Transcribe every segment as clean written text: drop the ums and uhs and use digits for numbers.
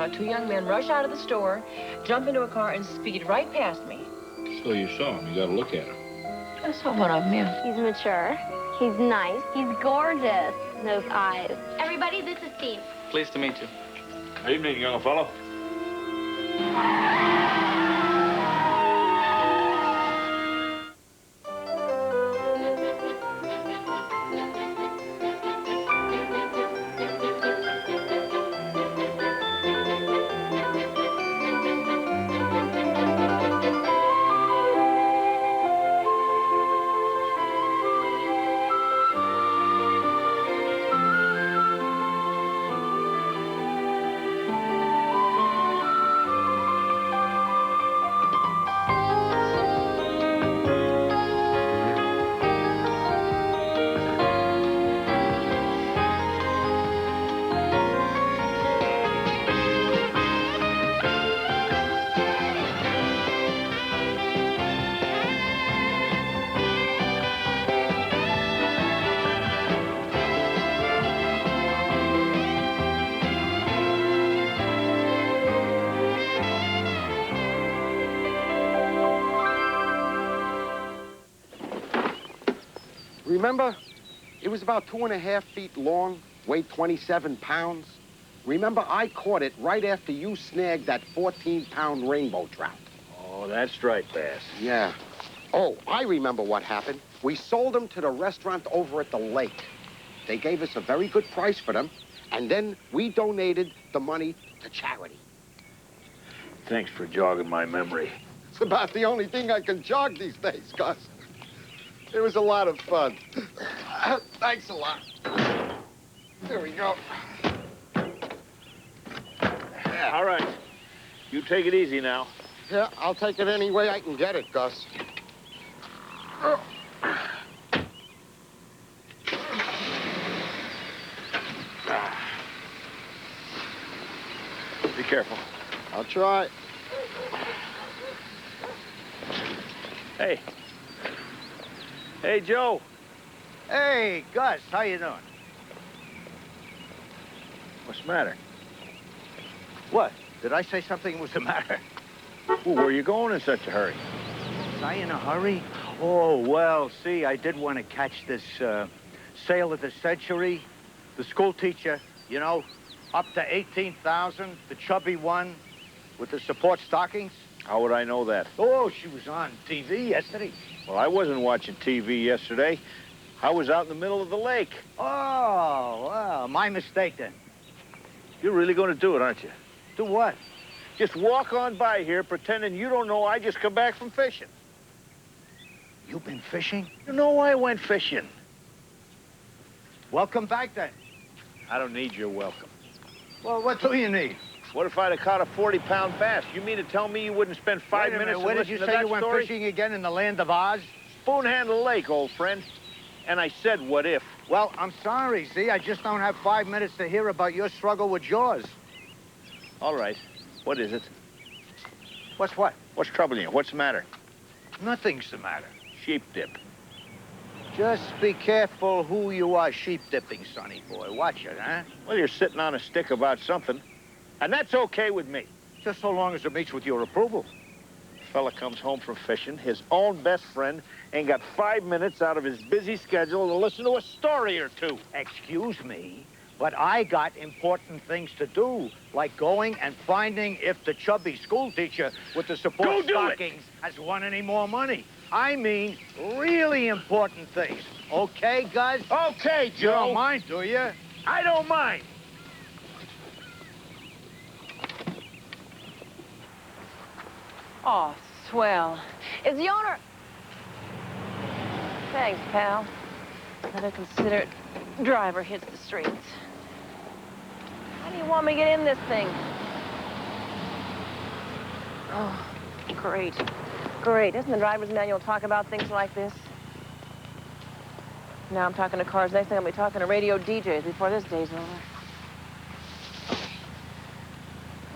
saw two young men rush out of the store, jump into a car, and speed right past me. So you saw him. You got to look at him. I saw one of them, yeah. He's mature. He's nice. He's gorgeous. Those eyes. Everybody, this is Steve. Pleased to meet you. Good evening, young fellow. Remember, it was about 2.5 feet long, weighed 27 pounds. Remember, I caught it right after you snagged that 14-pound rainbow trout. Oh, that's right, Bass. Yeah. Oh, I remember what happened. We sold them to the restaurant over at the lake. They gave us a very good price for them, and then we donated the money to charity. Thanks for jogging my memory. It's about the only thing I can jog these days, Gus. It was a lot of fun. Thanks a lot. There we go. Yeah, all right. You take it easy now. Yeah, I'll take it any way I can get it, Gus. Be careful. I'll try. Hey. Hey, Joe. Hey, Gus, how you doing? What's the matter? What? Did I say something was the matter? Well, where are you going in such a hurry? Was I in a hurry? Oh, well, see, I did want to catch this sale of the century. The school teacher, you know, up to 18,000, the chubby one with the support stockings. How would I know that? Oh, she was on TV yesterday. Well, I wasn't watching TV yesterday. I was out in the middle of the lake. Oh, well, my mistake then. You're really going to do it, aren't you? Do what? Just walk on by here pretending you don't know I just come back from fishing. You've been fishing? You know I went fishing. Welcome back then. I don't need your welcome. Well, what do you need? What if I'd have caught a 40-pound bass? You mean to tell me you wouldn't spend 5 minutes Where did you say you went story? fishing again in the land of Oz? Spoonhandle Lake, old friend. And I said, what if? Well, I'm sorry, see? I just don't have 5 minutes to hear about your struggle with Jaws. All right. What is it? What's what? What's troubling you? What's the matter? Nothing's the matter. Sheep dip. Just be careful who you are sheep-dipping, sonny boy. Watch it, huh? Well, you're sitting on a stick about something. And that's okay with me. Just so long as it meets with your approval. Fella comes home from fishing. His own best friend ain't got 5 minutes out of his busy schedule to listen to a story or two. Excuse me, but I got important things to do, like going and finding if the chubby school teacher with the support stockings has won any more money. I mean, really important things. Okay, Gus? Okay, Joe. You don't mind, do you? I don't mind. Oh, swell. Is the owner... Thanks, pal. Another considerate driver hits the streets. How do you want me to get in this thing? Oh, great. Great. Doesn't the driver's manual talk about things like this? Now I'm talking to cars. Next thing I'll be talking to radio DJs before this day's over.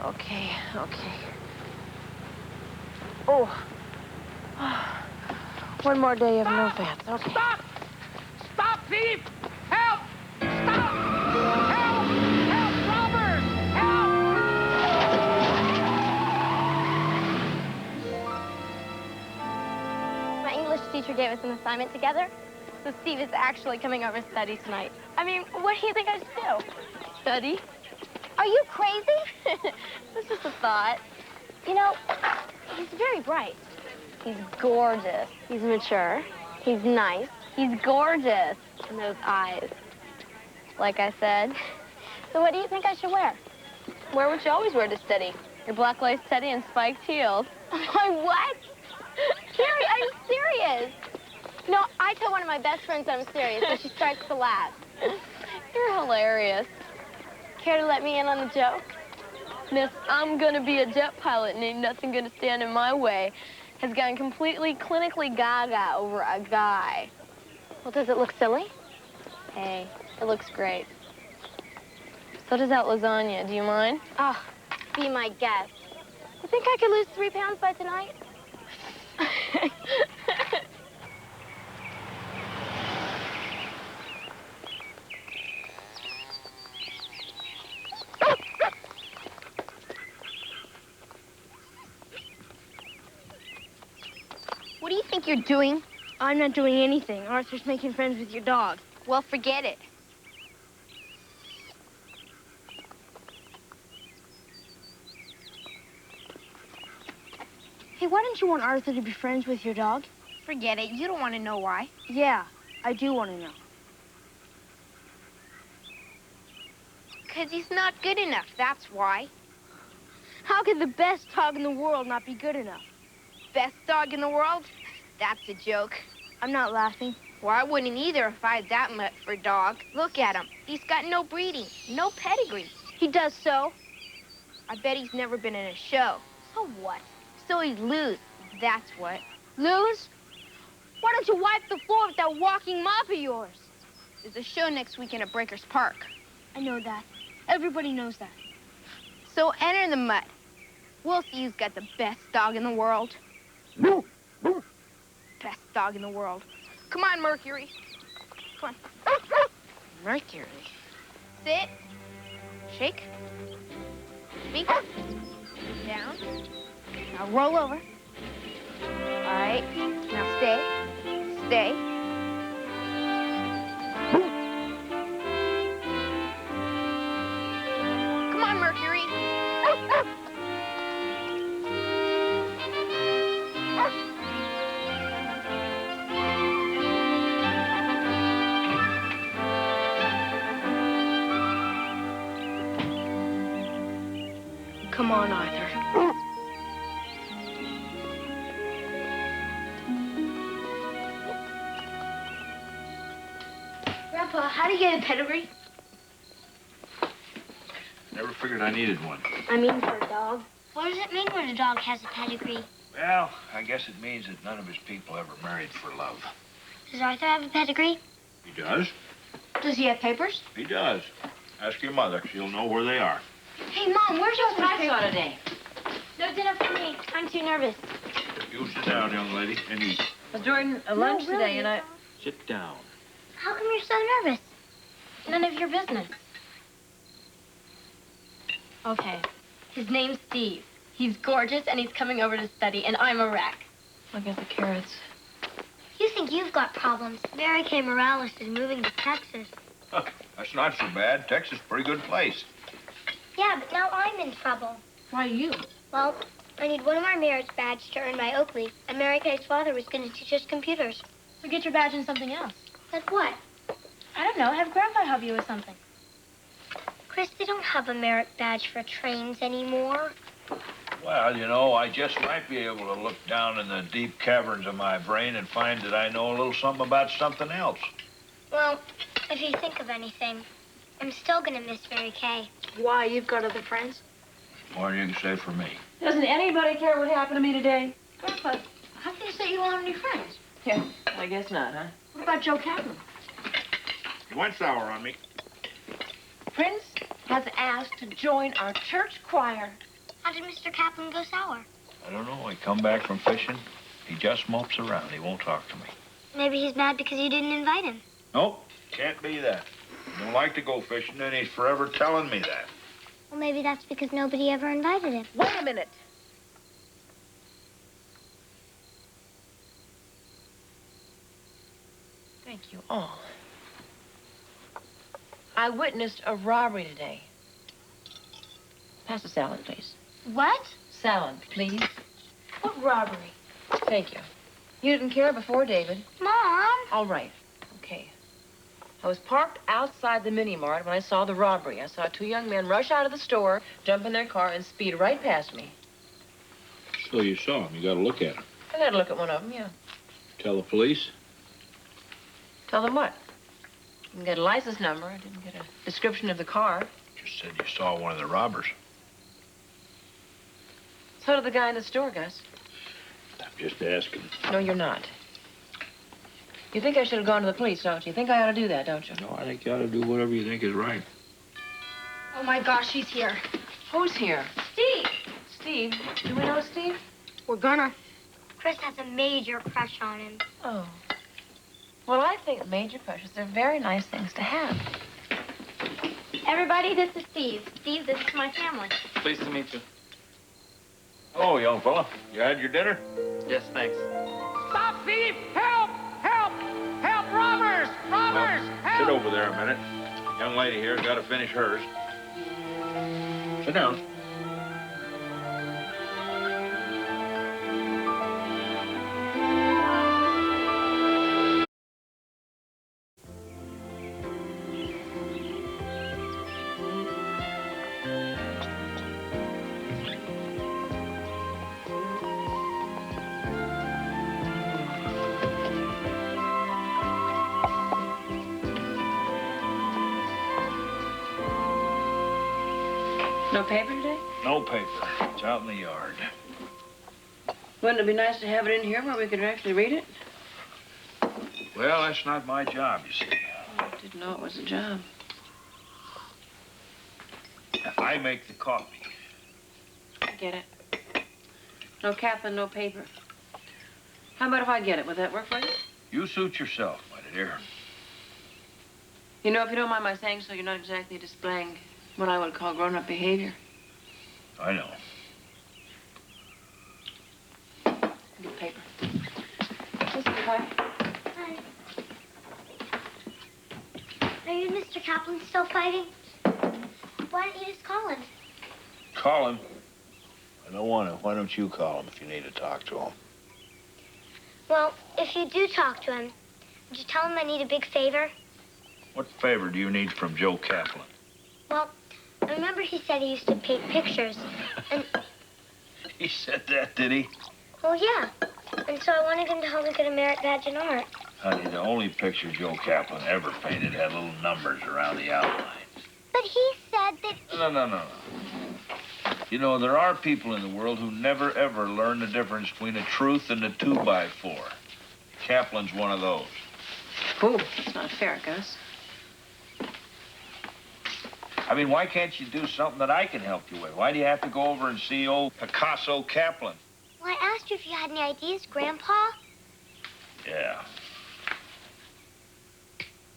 Okay, okay. Oh. One more day of no fats. Okay. Stop! Stop, thief! Help! Stop! Help! Help, robbers! Help! English teacher gave us an assignment together. So Steve is actually coming over to study tonight. I mean, what do you think I should do? Study? Are you crazy? It's just a thought. You know, he's very bright. He's gorgeous. He's mature. He's nice. He's gorgeous. And those eyes. Like I said. So what do you think I should wear? Wear what you always wear to study. Your black lace teddy and spiked heels. My what? Carrie, I'm serious. No, I tell one of my best friends I'm serious, so she starts to laugh. You're hilarious. Care to let me in on the joke? Miss, I'm gonna be a jet pilot and ain't nothing gonna stand in my way, has gone completely clinically gaga over a guy. Well, does it look silly? Hey, it looks great. So does that lasagna. Do you mind? Oh, be my guest. You think I could lose 3 pounds by tonight? What do you think you're doing? I'm not doing anything. Arthur's making friends with your dog. Well, forget it. Hey, why don't you want Arthur to be friends with your dog? Forget it. You don't want to know why. Yeah, I do want to know. Because he's not good enough, that's why. How could the best dog in the world not be good enough? Best dog in the world? That's a joke. I'm not laughing. Well, I wouldn't either if I had that much for a dog. Look at him. He's got no breeding, no pedigree. He does so. I bet he's never been in a show. So what? So he'd lose, that's what. Lose? Why don't you wipe the floor with that walking mop of yours? There's a show next weekend at Breakers Park. I know that. Everybody knows that. So enter the mud. We'll see who's got the best dog in the world. Best dog in the world. Come on, Mercury. Come on. Mercury. Sit. Shake. Speak. Down. Now roll over. All right. Now stay. Stay. Come on, Mercury. Come on, Arthur. Grandpa, how do you get a pedigree? Never figured I needed one. I mean for a dog. What does it mean when a dog has a pedigree? Well, I guess it means that none of his people ever married for love. Does Arthur have a pedigree? He does? Does he have papers? He does. Ask your mother. She'll know where they are. Hey, Mom, where's your I saw today. No dinner for me. I'm too nervous. You sit down, young lady, and eat. I was doing a lunch today and I... Sit down. How come you're so nervous? None of your business. Okay. His name's Steve. He's gorgeous and he's coming over to study, and I'm a wreck. Look at the carrots. You think you've got problems. Mary Kay Morales is moving to Texas. Huh, that's not so bad. Texas is a pretty good place. Yeah, but now I'm in trouble. Why you? Well, I need one of my merit badge to earn my Oakley, and Mary Kay's father was going to teach us computers. So get your badge in something else. Like what? I don't know. Have Grandpa help you with something. Chris, they don't have a merit badge for trains anymore. Well, you know, I just might be able to look down in the deep caverns of my brain and find that I know a little something about something else. Well, if you think of anything, I'm still going to miss Mary Kay. Why? You've got other friends? More than you can say for me. Doesn't anybody care what happened to me today? Grandpa, how can you say you don't have any friends? Yeah, I guess not, huh? What about Joe Kaplan? You went sour on me. Prince has asked to join our church choir. How did Mr. Kaplan go sour? I don't know. He come back from fishing. He just mopes around. He won't talk to me. Maybe he's mad because you didn't invite him. Nope. Can't be that. He don't like to go fishing, and he's forever telling me that. Well, maybe that's because nobody ever invited him. Wait a minute. Thank you all. I witnessed a robbery today. Pass the salad, please. What? Salad, please. What robbery? Thank you. You didn't care before, David. Mom! All right. Okay. I was parked outside the mini-mart when I saw the robbery. I saw two young men rush out of the store, jump in their car, and speed right past me. So you saw him. You got to look at him. I got to look at one of them, yeah. Tell the police? Tell them what? Didn't get a license number. I didn't get a description of the car. Just said you saw one of the robbers. So did the guy in the store, Gus. I'm just asking. No, you're not. You think I should have gone to the police, don't you? You think I ought to do that, don't you? No, I think you ought to do whatever you think is right. Oh, my gosh, she's here. Who's here? Steve! Steve. Do we know Steve? We're gonna. Chris has a major crush on him. Oh. Well, I think major crushes are very nice things to have. Everybody, this is Steve. Steve, this is my family. Pleased to meet you. Hello, young fella. You had your dinner? Yes, thanks. Stop thief! Help! Help! Help! Robbers! Robbers! Help! Sit over there a minute. Young lady here's got to finish hers. Sit down. No paper today? No paper. It's out in the yard. Wouldn't it be nice to have it in here where we could actually read it? Well, that's not my job, you see. I didn't know it was a job. I make the coffee. I get it. No cap and no paper. How about if I get it? Would that work for you? You suit yourself, my dear. You know, if you don't mind my saying so, you're not exactly displaying what I would call grown-up behavior. I know. Get paper. Listen, hi. Hi. Are you and Mr. Kaplan still fighting? Why don't you just call him? Call him. I don't want to. Why don't you call him if you need to talk to him? Well, if you do talk to him, would you tell him I need a big favor? What favor do you need from Joe Kaplan? Well, I remember he said he used to paint pictures, and... He said that, did he? Oh, yeah. And so I wanted him to help me get a merit badge in art. Honey, the only picture Joe Kaplan ever painted had little numbers around the outlines. But he said that... No. You know, there are people in the world who never, ever learn the difference between a truth and a 2x4. Kaplan's one of those. Oh, that's not fair, Gus. I mean, why can't you do something that I can help you with? Why do you have to go over and see old Picasso Kaplan? Well, I asked you if you had any ideas, Grandpa. Yeah.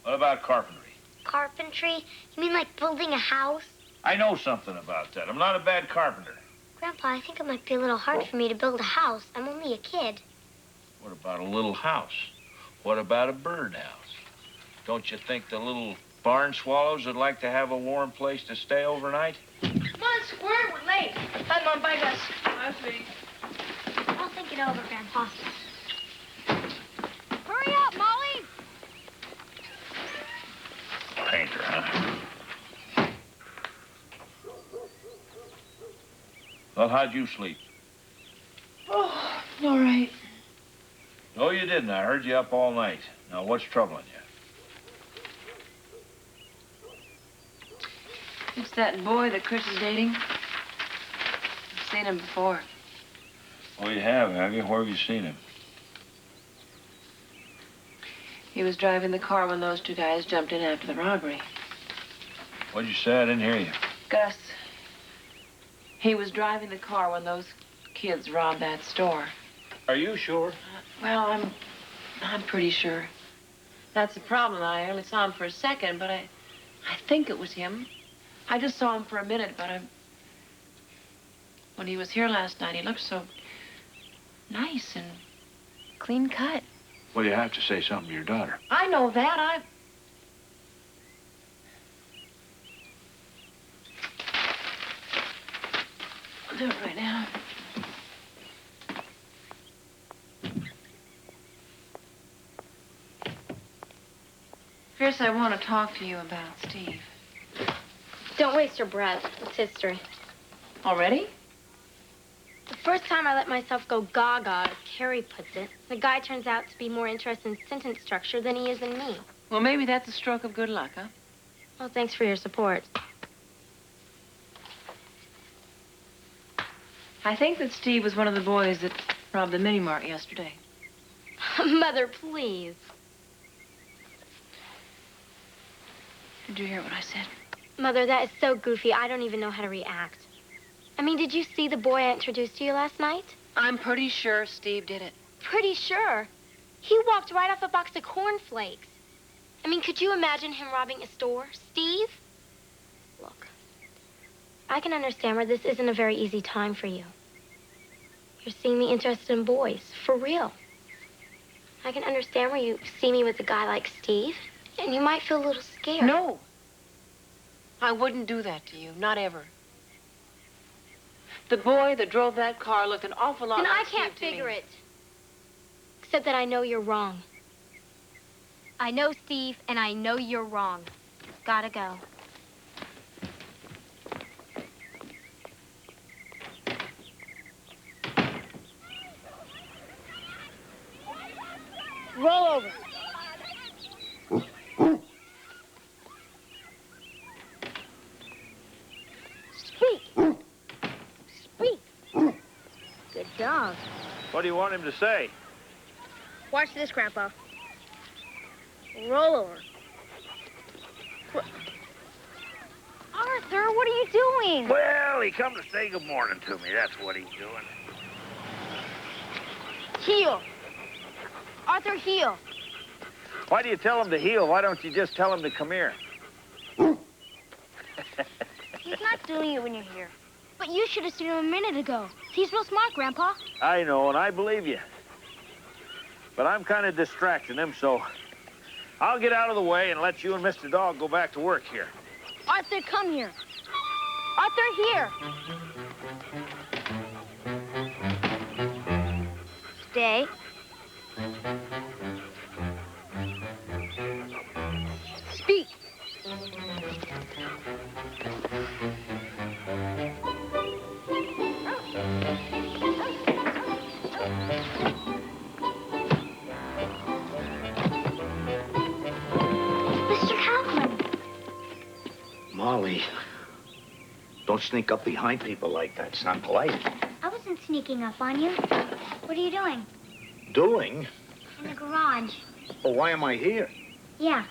What about carpentry? Carpentry? You mean like building a house? I know something about that. I'm not a bad carpenter. Grandpa, I think it might be a little hard for me to build a house. I'm only a kid. What about a little house? What about a birdhouse? Don't you think the little barn swallows would like to have a warm place to stay overnight? Come on, Squirt, we're late. Bye, Mom. Bye, Gus. Bye, sweetie. I'll think it over, Grandpa. Hurry up, Molly. Painter, huh? Well, how'd you sleep? Oh, all right. No, you didn't. I heard you up all night. Now, what's troubling you? It's that boy that Chris is dating. I've seen him before. Oh, you have you? Where have you seen him? He was driving the car when those two guys jumped in after the robbery. What'd you say? I didn't hear you. Gus, he was driving the car when those kids robbed that store. Are you sure? Well, I'm pretty sure. That's the problem. I only saw him for a second, but I think it was him. I just saw him for a minute, but when he was here last night, he looked so nice and clean cut. Well, you have to say something to your daughter. I know that. I'll do it right now. First, I want to talk to you about Steve. Don't waste your breath. It's history. Already? The first time I let myself go gaga, as Carrie puts it, the guy turns out to be more interested in sentence structure than he is in me. Well, maybe that's a stroke of good luck, huh? Well, thanks for your support. I think that Steve was one of the boys that robbed the mini-mart yesterday. Mother, please. Did you hear what I said? Mother, that is so goofy, I don't even know how to react. I mean, did you see the boy I introduced to you last night? I'm pretty sure Steve did it. Pretty sure. He walked right off a box of cornflakes. I mean, could you imagine him robbing a store? Steve? Look, I can understand where this isn't a very easy time for you. You're seeing me interested in boys, for real. I can understand where you see me with a guy like Steve, and you might feel a little scared. No. I wouldn't do that to you, not ever. The boy that drove that car looked an awful lot Then like I can't Steve to figure me. it. Except that I know you're wrong. I know Steve, and I know you're wrong. Gotta go. Roll over. Speak. Speak. Good dog. What do you want him to say? Watch this, Grandpa. Roll over. Arthur, what are you doing? Well, he come to say good morning to me. That's what he's doing. Heel. Arthur, heel. Why do you tell him to heel? Why don't you just tell him to come here? He's not doing it when you're here. But you should have seen him a minute ago. He's real smart, Grandpa. I know, and I believe you. But I'm kind of distracting him, so I'll get out of the way and let you and Mr. Dog go back to work here. Arthur, come here. Arthur, here. Stay. Speak. Mr. Kaplan. Molly, don't sneak up behind people like that. It's not polite. I wasn't sneaking up on you. What are you doing? Doing? In the garage. Oh, why am I here? Yeah.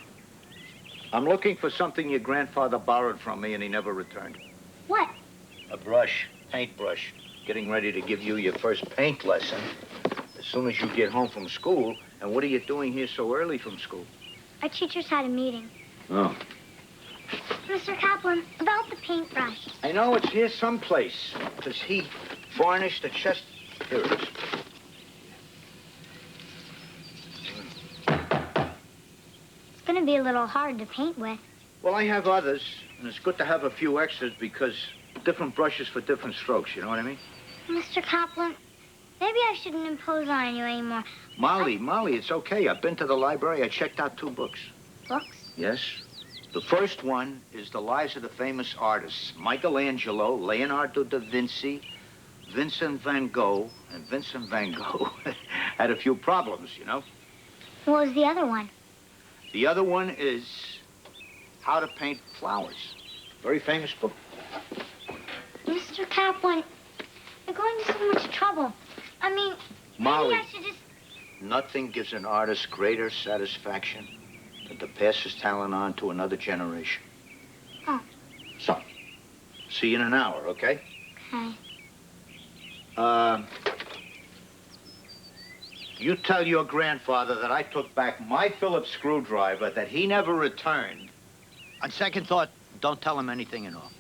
I'm looking for something your grandfather borrowed from me and he never returned. What? A brush, paintbrush. Getting ready to give you your first paint lesson as soon as you get home from school. And what are you doing here so early from school? Our teachers had a meeting. Oh. Mr. Kaplan, about the paintbrush. I know it's here someplace, because he varnished the chest. Here it is. It's gonna be a little hard to paint with. Well, I have others, and it's good to have a few extras because different brushes for different strokes, you know what I mean? Mr. Kaplan, maybe I shouldn't impose on you anymore. Molly, it's okay. I've been to the library. I checked out 2 books. Books? Yes. The first one is The Lives of the Famous Artists. Michelangelo, Leonardo da Vinci, Vincent van Gogh, and Vincent van Gogh had a few problems, you know? What was the other one? The other one is How to Paint Flowers. Very famous book. Mr. Kaplan, you're going to so much trouble. I mean, Molly, maybe I should just... nothing gives an artist greater satisfaction than to pass his talent on to another generation. Oh. So, see you in an hour, okay? Okay. You tell your grandfather that I took back my Phillips screwdriver that he never returned. On second thought, don't tell him anything at all.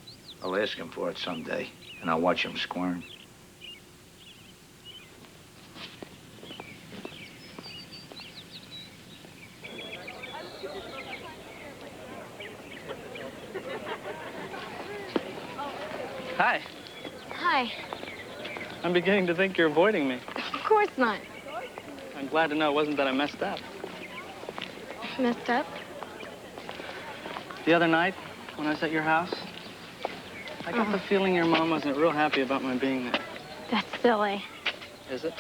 I'll ask him for it someday, and I'll watch him squirm. Hi. Hi. I'm beginning to think you're avoiding me. Of course not. I'm glad to know it wasn't that I messed up. Messed up? The other night, when I was at your house, I got the feeling your mom wasn't real happy about my being there. That's silly. Is it?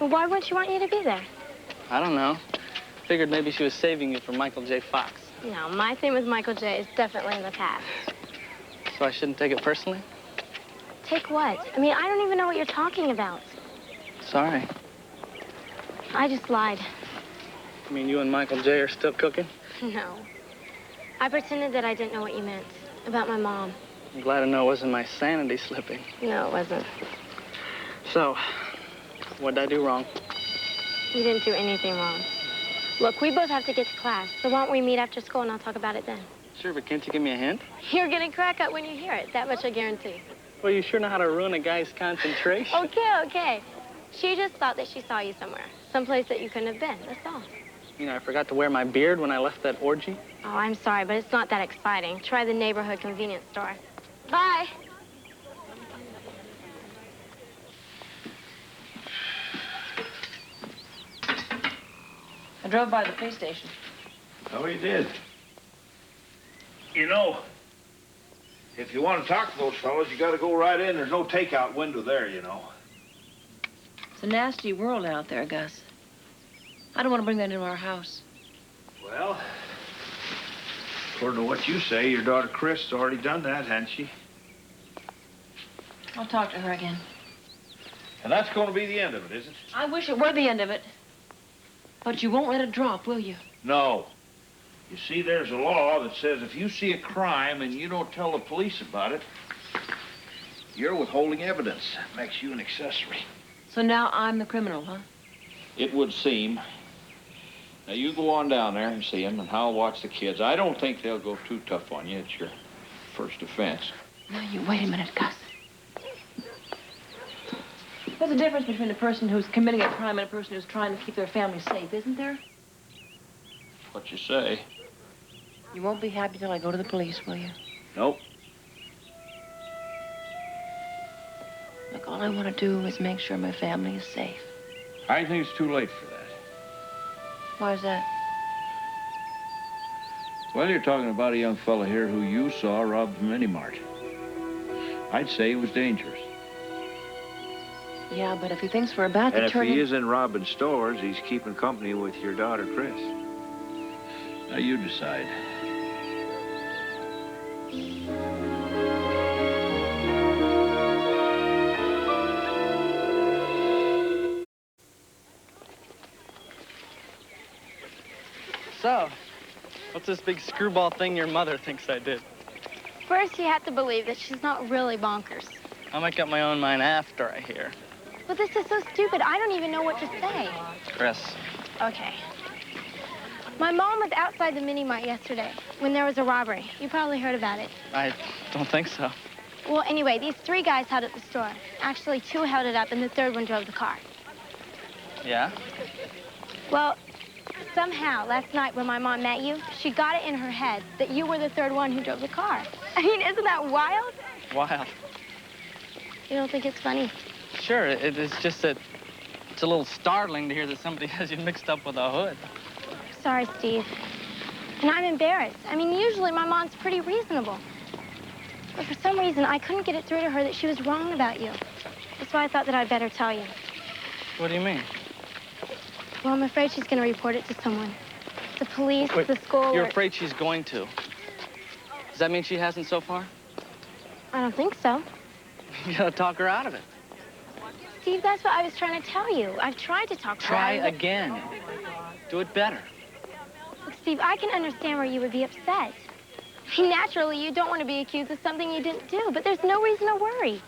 Well, why wouldn't she want you to be there? I don't know. Figured maybe she was saving you for Michael J. Fox. No, my thing with Michael J. is definitely in the past. So I shouldn't take it personally? Take what? I mean, I don't even know what you're talking about. Sorry. I just lied. You mean you and Michael J. are still cooking? No. I pretended that I didn't know what you meant about my mom. I'm glad to know it wasn't my sanity slipping. No, it wasn't. So, what did I do wrong? You didn't do anything wrong. Look, we both have to get to class, so why don't we meet after school and I'll talk about it then? Sure, but can't you give me a hint? You're gonna crack up when you hear it, that much I guarantee. Well, you sure know how to ruin a guy's concentration. Okay. She just thought that she saw you somewhere, someplace that you couldn't have been, that's all. You know, I forgot to wear my beard when I left that orgy. Oh, I'm sorry, but it's not that exciting. Try the neighborhood convenience store. Bye. I drove by the police station. Oh, you did? You know, if you want to talk to those fellas, you got to go right in. There's no takeout window there, you know. It's a nasty world out there, Gus. I don't want to bring that into our house. Well, according to what you say, your daughter Chris has already done that, hasn't she? I'll talk to her again. And that's going to be the end of it, is it? I wish it were the end of it. But you won't let it drop, will you? No. You see, there's a law that says if you see a crime and you don't tell the police about it, you're withholding evidence. That makes you an accessory. So now I'm the criminal, huh? It would seem. Now, you go on down there and see them, and I'll watch the kids. I don't think they'll go too tough on you. It's your first offense. Now, you wait a minute, Gus. There's a difference between a person who's committing a crime and a person who's trying to keep their family safe, isn't there? What you say? You won't be happy till I go to the police, will you? Nope. Look, all I want to do is make sure my family is safe. I think it's too late for that. Why is that? Well, you're talking about a young fella here who you saw robbed from Mini Mart. I'd say he was dangerous. Yeah, but if he thinks we're about to And if turn he him... isn't robbing stores, he's keeping company with your daughter, Chris. Now, you decide. So, what's this big screwball thing your mother thinks I did? First, you have to believe that she's not really bonkers. I'll make up my own mind after I hear. But this is so stupid. I don't even know what to say. Chris. Okay. My mom was outside the mini-mart yesterday when there was a robbery. You probably heard about it. I don't think so. Well, anyway, these 3 guys held at the store. Actually, 2 held it up, and the 3rd one drove the car. Yeah? Well, somehow, last night when my mom met you, she got it in her head that you were the 3rd one who drove the car. I mean, isn't that wild? Wild. You don't think it's funny? Sure, it's just that it's a little startling to hear that somebody has you mixed up with a hood. Sorry, Steve. And I'm embarrassed. I mean, usually my mom's pretty reasonable. But for some reason, I couldn't get it through to her that she was wrong about you. That's why I thought that I'd better tell you. What do you mean? Well, I'm afraid she's going to report it to someone. The police, Wait, the school, You're or... afraid she's going to? Does that mean she hasn't so far? I don't think so. You gotta talk her out of it. Steve, that's what I was trying to tell you. I've tried to talk to her. Try again. Do it better. Look, Steve, I can understand where you would be upset. I mean, naturally, you don't want to be accused of something you didn't do, but there's no reason to worry.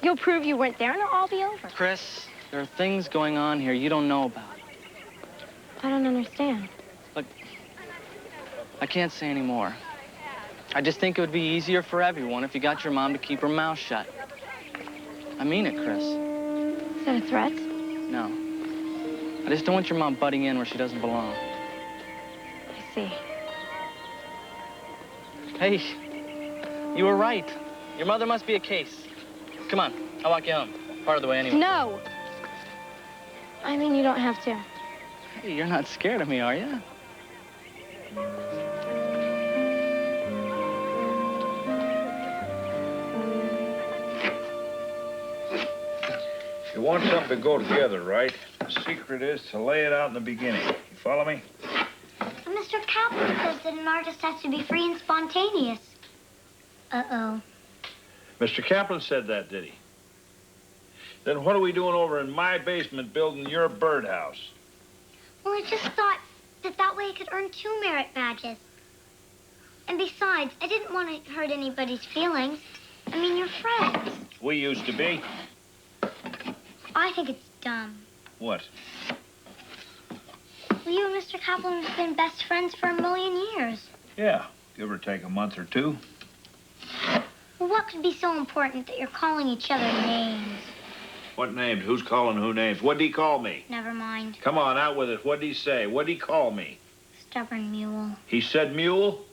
You'll prove you weren't there, and it'll all be over. Chris, there are things going on here you don't know about. I don't understand. Look, I can't say any more. I just think it would be easier for everyone if you got your mom to keep her mouth shut. I mean it, Chris. Is that a threat? No. I just don't want your mom butting in where she doesn't belong. I see. Hey, you were right. Your mother must be a case. Come on, I'll walk you home. Part of the way anyway. No. I mean, you don't have to. Hey, you're not scared of me, are you? You want something to go together, right? The secret is to lay it out in the beginning. You follow me? Mr. Kaplan says that an artist has to be free and spontaneous. Uh-oh. Mr. Kaplan said that, did he? Then what are we doing over in my basement building your birdhouse? Well, I just thought that way I could earn 2 merit badges. And besides, I didn't want to hurt anybody's feelings. I mean, you're friends. We used to be. I think it's dumb. What? Well, you and Mr. Kaplan have been best friends for a million years. Yeah, give or take a month or two. Well, what could be so important that you're calling each other names? What names? Who's calling who names? What'd he call me? Never mind. Come on, out with it. What'd he say? What'd he call me? Stubborn mule. He said mule?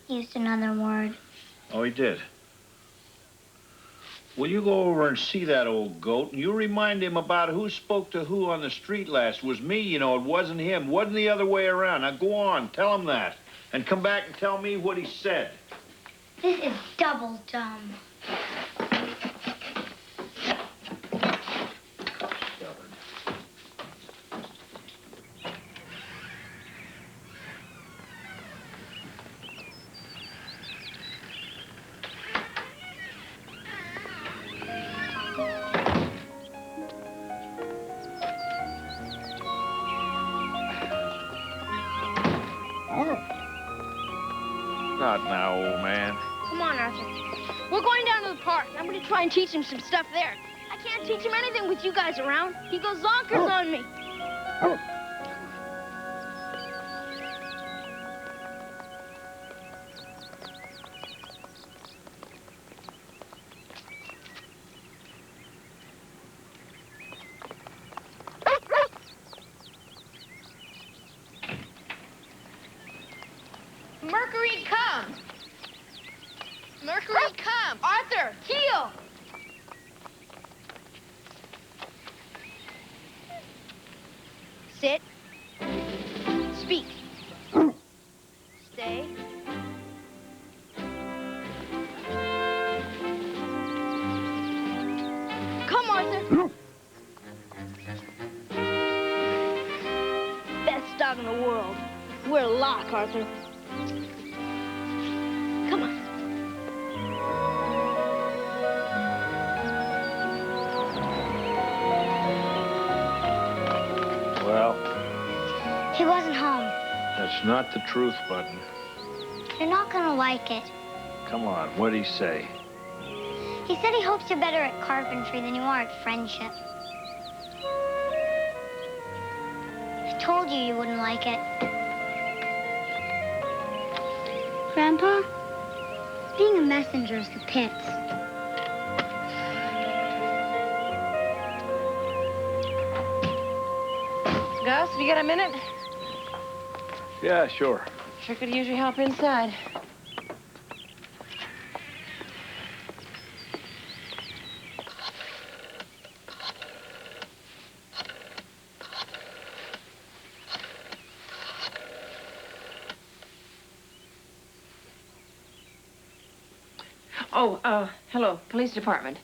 Used another word. Oh, he did. Will you go over and see that old goat, and you remind him about who spoke to who on the street last? It was me, you know. It wasn't him. It wasn't the other way around. Now, go on. Tell him that. And come back and tell me what he said. This is double dumb. Not now, old man. Come on, Arthur. We're going down to the park. I'm going to try and teach him some stuff there. I can't teach him anything with you guys around. He goes zonkers on me. Mercury, come! Mercury, come! Arthur, heel! Sit. Speak. Stay. Come, Arthur. Best dog in the world. We're a lock, Arthur. Come on. Well, He wasn't home. that's not the truth, Button. You're not gonna like it. Come on, what'd he say? He said he hopes you're better at carpentry than you are at friendship. I told you you wouldn't like it. Grandpa, being a messenger is the pits. Gus, have you got a minute? Yeah, sure. Sure could use your help inside. Oh, hello, police department.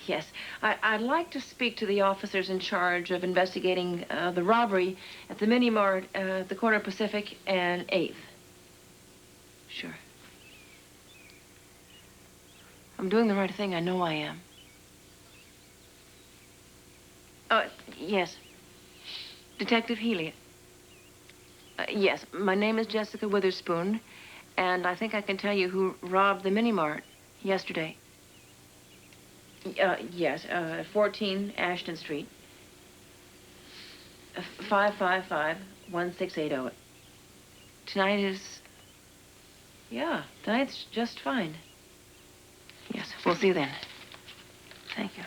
Yes, I'd like to speak to the officers in charge of investigating the robbery at the Mini Mart, the corner of Pacific and 8th. Sure. I'm doing the right thing. I know I am. Yes. Detective Healy. Yes, my name is Jessica Witherspoon, and I think I can tell you who robbed the Mini Mart yesterday. Yes, 14 Ashton Street. 555-1680. Tonight is... Yeah, tonight's just fine. Yes, we'll see you then. Thank you.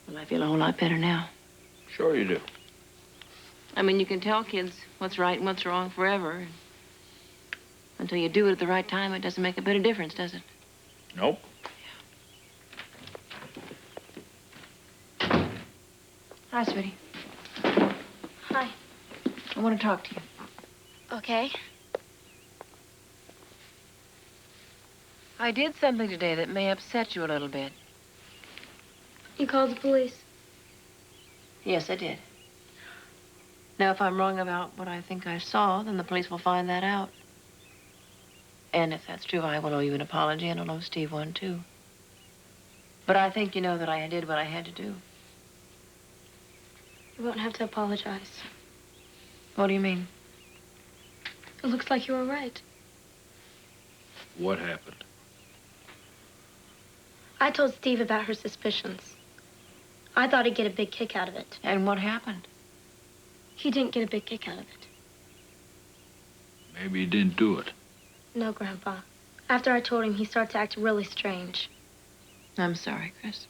Well, I feel a whole lot better now. Sure you do. I mean, you can tell kids what's right and what's wrong forever. Until you do it at the right time, it doesn't make a bit of difference, does it? Nope. Hi, sweetie. Hi. I want to talk to you. Okay. I did something today that may upset you a little bit. You called the police? Yes, I did. Now, if I'm wrong about what I think I saw, then the police will find that out. And if that's true, I will owe you an apology, and I'll owe Steve one, too. But I think you know that I did what I had to do. You won't have to apologize. What do you mean? It looks like you were right. What happened? I told Steve about her suspicions. I thought he'd get a big kick out of it. And what happened? He didn't get a big kick out of it. Maybe he didn't do it. No, Grandpa. After I told him, he started to act really strange. I'm sorry, Chris.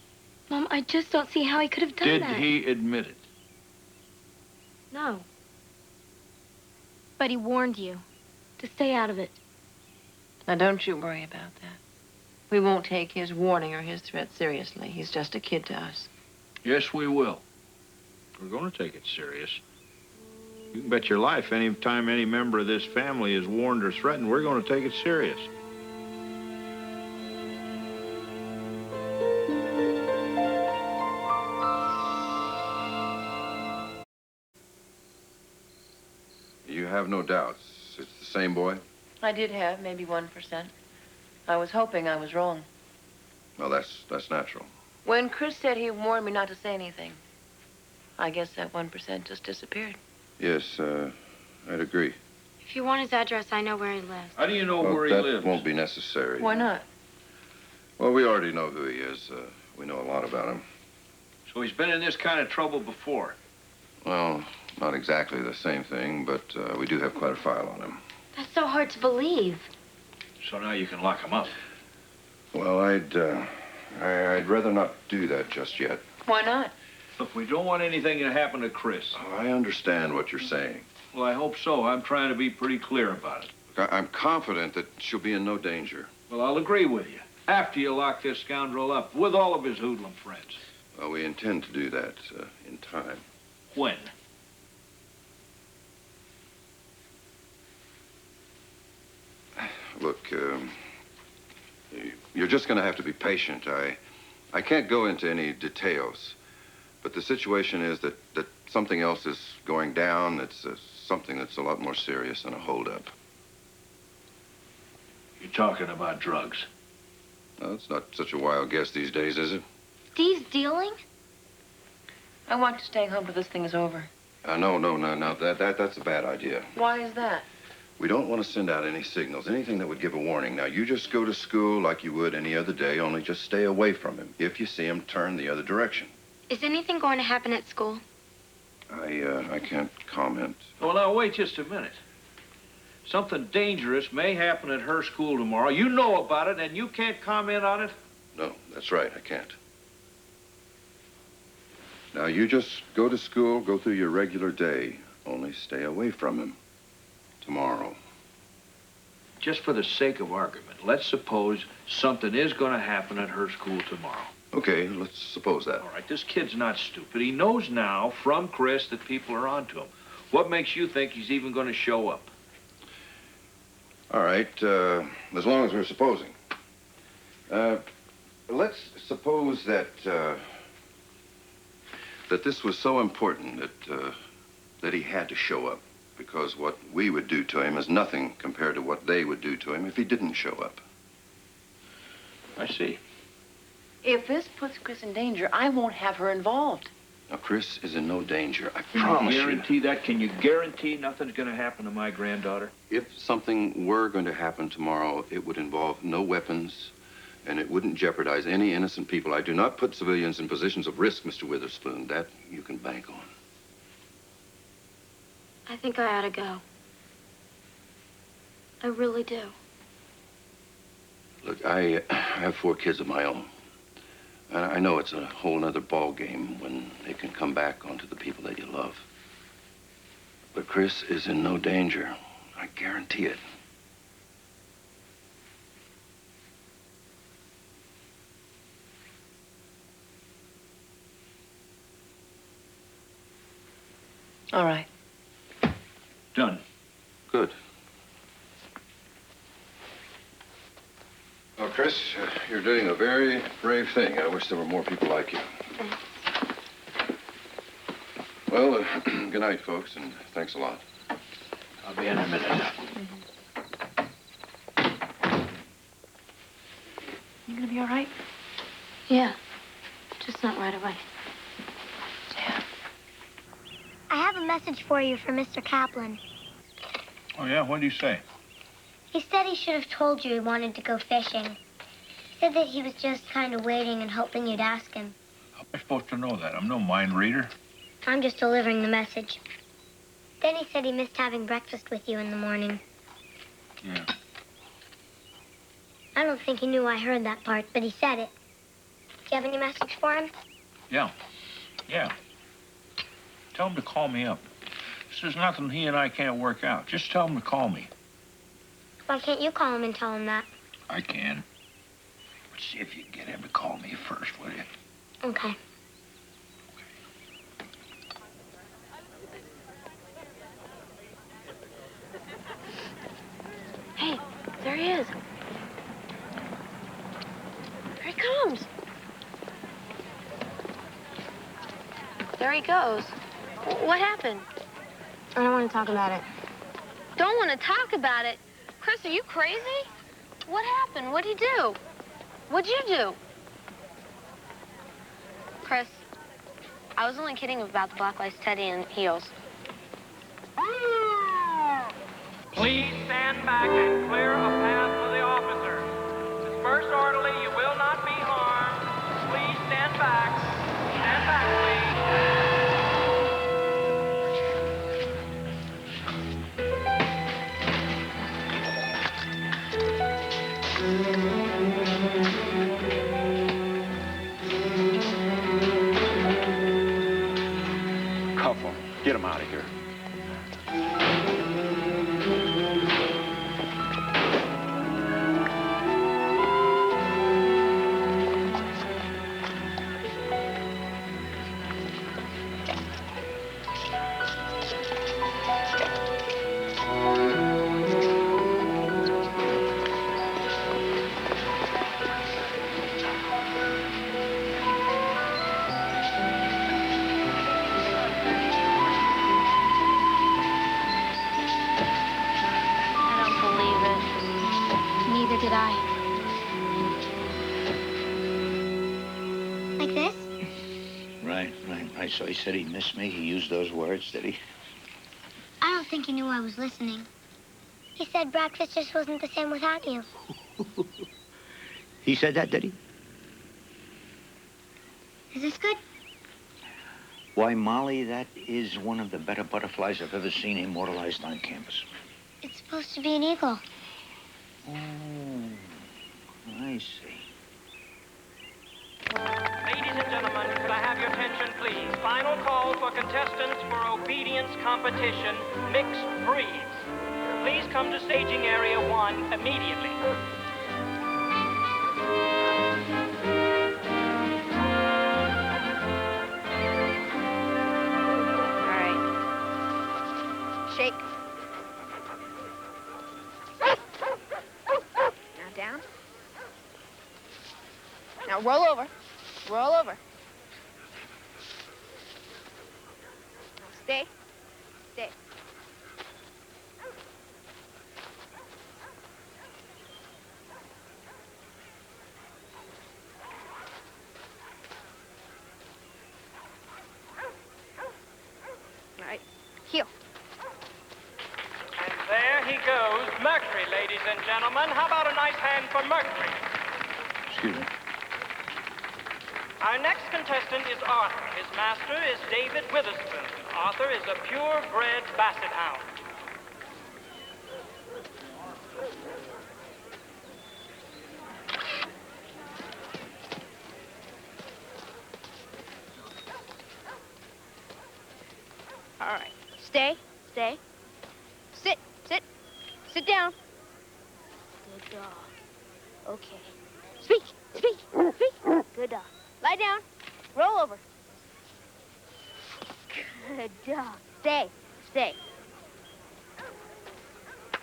Mom, I just don't see how he could have done that. Did he admit it? No. But he warned you to stay out of it. Now, don't you worry about that. We won't take his warning or his threat seriously. He's just a kid to us. Yes, we will. We're going to take it serious. You can bet your life any time any member of this family is warned or threatened, we're going to take it serious. You have no doubts. It's the same boy? I did have maybe 1%. I was hoping I was wrong. Well, that's natural. When Chris said he warned me not to say anything, I guess that 1% just disappeared. Yes, I'd agree. If you want his address, I know where he lives. How do you know Well, where he lives? that won't be necessary. Why not? Well, we already know who he is. We know a lot about him. So he's been in this kind of trouble before. Well, not exactly the same thing, but we do have quite a file on him. That's so hard to believe. So now you can lock him up. Well, I'd rather not do that just yet. Why not? Look, we don't want anything to happen to Chris. Oh, I understand what you're saying. Well, I hope so. I'm trying to be pretty clear about it. Look, I'm confident that she'll be in no danger. Well, I'll agree with you. After you lock this scoundrel up with all of his hoodlum friends. Well, we intend to do that in time. When? Look, you're just going to have to be patient. I can't go into any details, but the situation is that something else is going down. It's something that's a lot more serious than a holdup. You're talking about drugs. No, it's not such a wild guess these days, is it? Steve's dealing? I want you staying home till this thing is over. No. That's a bad idea. Why is that? We don't want to send out any signals, anything that would give a warning. Now, you just go to school like you would any other day, only just stay away from him. If you see him, turn the other direction. Is anything going to happen at school? I can't comment. Well, now, wait just a minute. Something dangerous may happen at her school tomorrow. You know about it, and you can't comment on it? No, that's right, I can't. Now, you just go to school, go through your regular day. Only stay away from him tomorrow. Just for the sake of argument, let's suppose something is going to happen at her school tomorrow. Okay, let's suppose that. All right, this kid's not stupid. He knows now from Chris that people are onto him. What makes you think he's even going to show up? All right, as long as we're supposing. Let's suppose that this was so important that he had to show up, because what we would do to him is nothing compared to what they would do to him if he didn't show up. I see. If this puts Chris in danger, I won't have her involved. Now, Chris is in no danger, I Can promise you you. guarantee that? Can you guarantee nothing's going to happen to my granddaughter? If something were going to happen tomorrow, it would involve no weapons, and it wouldn't jeopardize any innocent people. I do not put civilians in positions of risk, Mr. Witherspoon. That you can bank on. I think I ought to go. I really do. Look, I have 4 kids of my own. I know it's a whole nother ball game when it can come back onto the people that you love. But Chris is in no danger. I guarantee it. All right. Done. Good. Well, Chris, you're doing a very brave thing. I wish there were more people like you. Well, good night, folks, and thanks a lot. I'll be in a minute. You gonna be all right? Yeah, just not right away. Yeah. I have a message for you from Mr. Kaplan. Oh, yeah? What did he say? He said he should have told you he wanted to go fishing. Said that he was just kind of waiting and hoping you'd ask him. How am I supposed to know that? I'm no mind reader. I'm just delivering the message. Then he said he missed having breakfast with you in the morning. Yeah. I don't think he knew I heard that part, but he said it. Do you have any message for him? Yeah. Yeah. Tell him to call me up. This is nothing he and I can't work out. Just tell him to call me. Why can't you call him and tell him that? I can. But see if you can get him to call me first, will you? Okay. Hey, there he is. Here he comes. There he goes. What happened? I don't want to talk about it. Don't want to talk about it? Chris, are you crazy? What happened? What'd he do? What'd you do? Chris, I was only kidding about the black lace teddy and heels. Please stand back and clear a path for the officer. Disperse orderly, you will not be harmed. Please stand back. Stand back, please. Cuff him. Get him out of here. Did I? Like this? Right. So he said he missed me. He used those words, did he? I don't think he knew I was listening. He said breakfast just wasn't the same without you. He said that, did he? Is this good? Why, Molly, that is one of the better butterflies I've ever seen immortalized on campus. It's supposed to be an eagle. Oh, I see. Ladies and gentlemen, could I have your attention, please? Final call for contestants for obedience competition, mixed breeds. Please come to staging area 1 immediately. All right. Shake. Now down. Now roll over. Roll over. Now stay. Stay. All right. Heel. And there he goes, Mercury, ladies and gentlemen. How about a nice hand for Mercury? Excuse me. Our next contestant is Arthur. His master is David Witherspoon. Arthur is a purebred basset hound. Stay. Sit. Sit down. Good dog. Okay. Speak. Good dog. Lie down. Roll over. Good dog. Stay.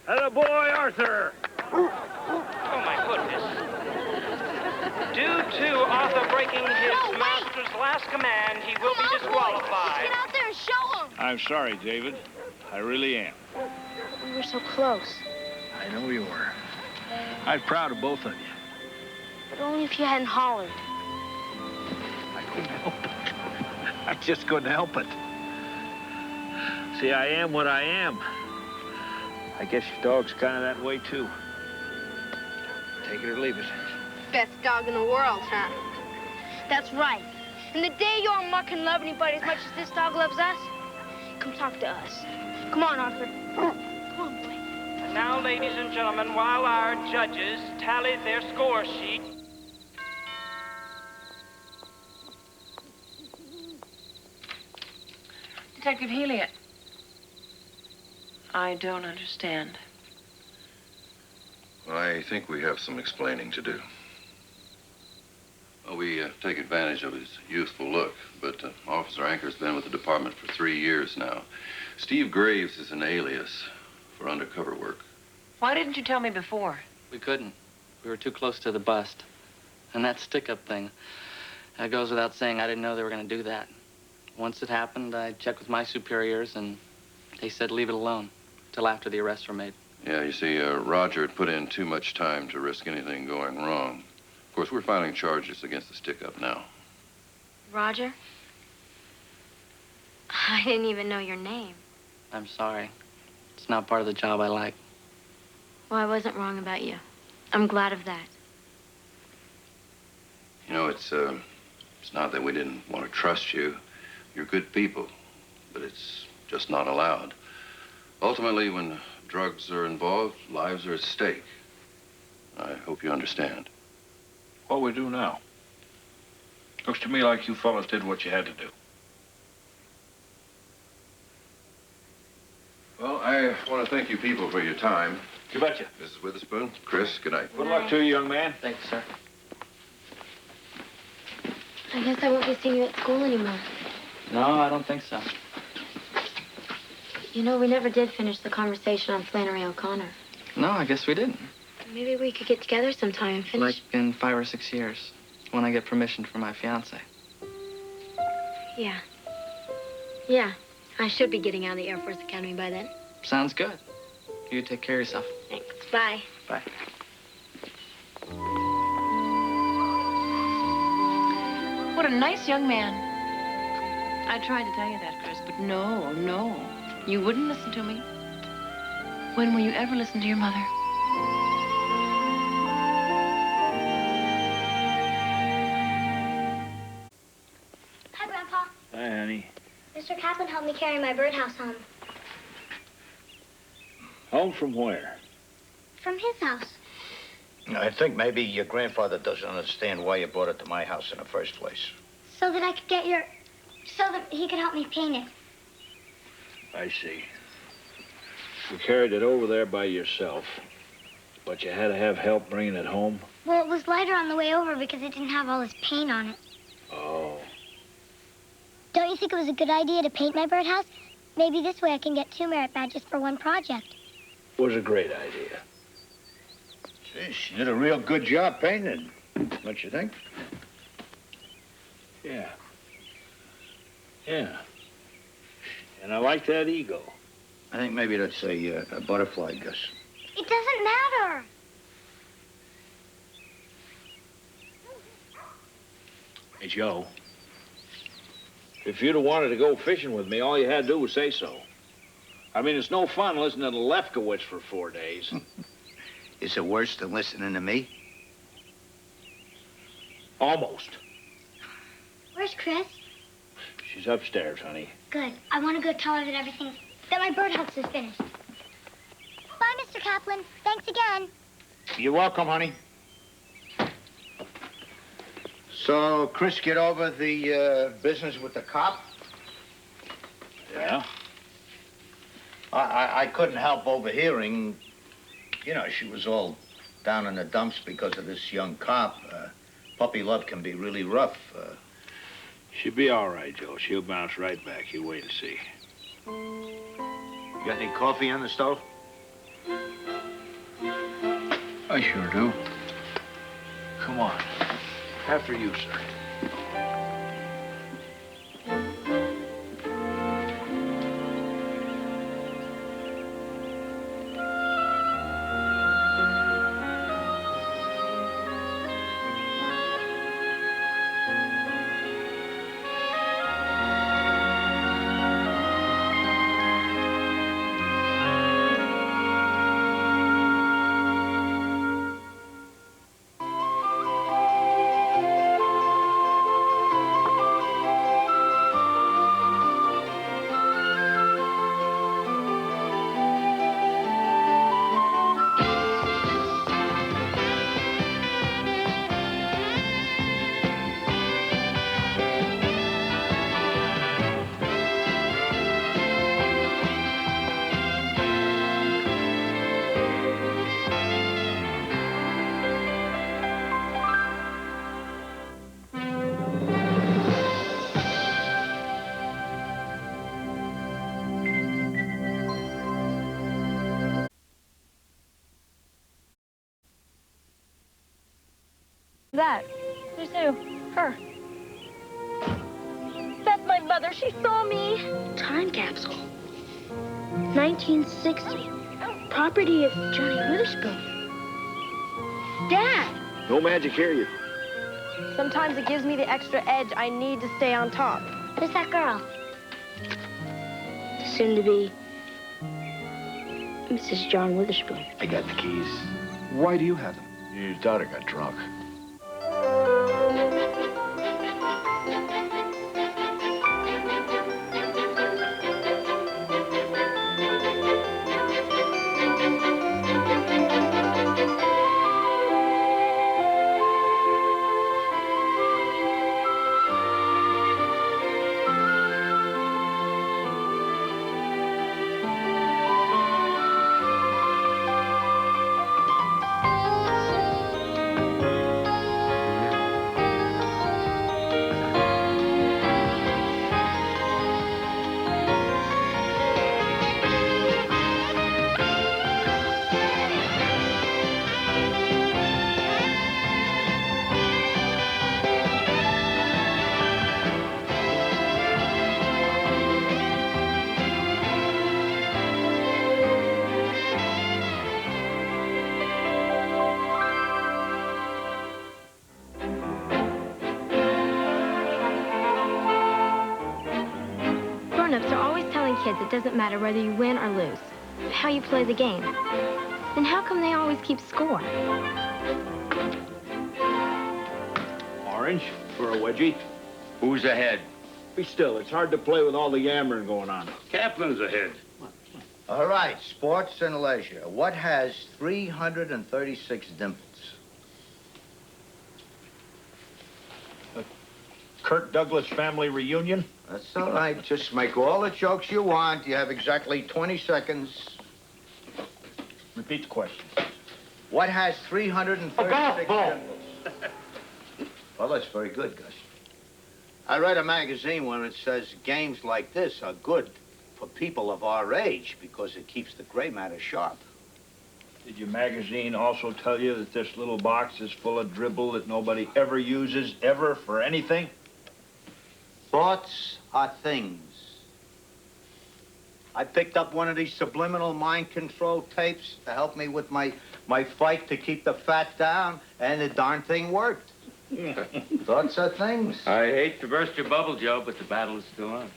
Atta boy, Arthur. Oh, my goodness. Due to Arthur breaking his master's last command, he will be disqualified. Get out there and show him. I'm sorry, David. I really am. We were so close. I know you were. I'm proud of both of you. But only if you hadn't hollered. I couldn't help it. I just couldn't help it. See, I am what I am. I guess your dog's kind of that way, too. Take it or leave it. Best dog in the world, huh? That's right. And the day your muck can love anybody as much as this dog loves us, come talk to us. Come on, Arthur. Come on, boy. And now, ladies and gentlemen, while our judges tally their score sheet, Detective Healy, I don't understand. I think we have some explaining to do. Well, we take advantage of his youthful look, but Officer Anker's been with the department for 3 years now. Steve Graves is an alias for undercover work. Why didn't you tell me before? We couldn't. We were too close to the bust. And that stick-up thing, that goes without saying. I didn't know they were going to do that. Once it happened, I checked with my superiors, and they said leave it alone till after the arrests were made. Yeah, you see, Roger had put in too much time to risk anything going wrong. Of course, we're filing charges against the stick-up now. Roger? I didn't even know your name. I'm sorry. It's not part of the job I like. Well, I wasn't wrong about you. I'm glad of that. You know, it's not that we didn't want to trust you. You're good people, but it's just not allowed. Ultimately, when drugs are involved, lives are at stake. I hope you understand. What we do now? Looks to me like you fellas did what you had to do. Well, I want to thank you people for your time. You betcha. Mrs. Witherspoon, Chris, good night. Good luck to you, young man. Thank you, sir. I guess I won't be seeing you at school anymore. No, I don't think so. You know, we never did finish the conversation on Flannery O'Connor. No, I guess we didn't. Maybe we could get together sometime and finish. Like in 5 or 6 years, when I get permission from my fiancé. Yeah. Yeah. I should be getting out of the Air Force Academy by then. Sounds good. You take care of yourself. Thanks. Bye. Bye. What a nice young man. I tried to tell you that, Chris, but no. You wouldn't listen to me. When will you ever listen to your mother? Hi, Grandpa. Hi, honey. Mr. Kaplan helped me carry my birdhouse home. Home from where? From his house. I think maybe your grandfather doesn't understand why you brought it to my house in the first place. So that I could get so that he could help me paint it. I see. You carried it over there by yourself, but you had to have help bringing it home? Well, it was lighter on the way over because it didn't have all this paint on it. Oh. Don't you think it was a good idea to paint my birdhouse? Maybe this way I can get 2 merit badges for one project. It was a great idea. Gee, she did a real good job painting it, don't you think? Yeah. Yeah. And I like that eagle. I think maybe that's a butterfly, Gus. It doesn't matter. Hey, Joe. If you'd have wanted to go fishing with me, all you had to do was say so. I mean, it's no fun listening to Lefkowitz for 4 days. Is it worse than listening to me? Almost. Where's Chris? She's upstairs, honey. Good. I want to go tell her that my birdhouse is finished. Bye, Mr. Kaplan. Thanks again. You're welcome, honey. So, Chris, get over the business with the cop? Yeah. I couldn't help overhearing. You know, she was all down in the dumps because of this young cop. Puppy love can be really rough. She'll be all right, Joe. She'll bounce right back. You wait and see. You got any coffee on the stove? I sure do. Come on. After you, sir. That? Who's who? Her. That's my mother. She saw me. Time capsule. 1960. Property of Johnny Witherspoon. Dad! No magic here, you. Sometimes it gives me the extra edge I need to stay on top. Who's that girl? Soon to be Mrs. John Witherspoon. I got the keys. Why do you have them? Your daughter got drunk. Grown-ups are always telling kids it doesn't matter whether you win or lose, but how you play the game. Then how come they always keep score? Orange for a wedgie. Who's ahead? Be still. It's hard to play with all the yammering going on. Kaplan's ahead. All right, sports and leisure. What has 336 dimples? Kirk Douglas family reunion. That's all right. Just make all the jokes you want. You have exactly 20 seconds. Repeat the question. What has 336 dimples? Well, that's very good, Gus. I read a magazine where it says games like this are good for people of our age because it keeps the gray matter sharp. Did your magazine also tell you that this little box is full of dribble that nobody ever uses, ever, for anything? Thoughts are things. I picked up one of these subliminal mind control tapes to help me with my fight to keep the fat down, and the darn thing worked. Thoughts are things. I hate to burst your bubble, Joe, but the battle is still on.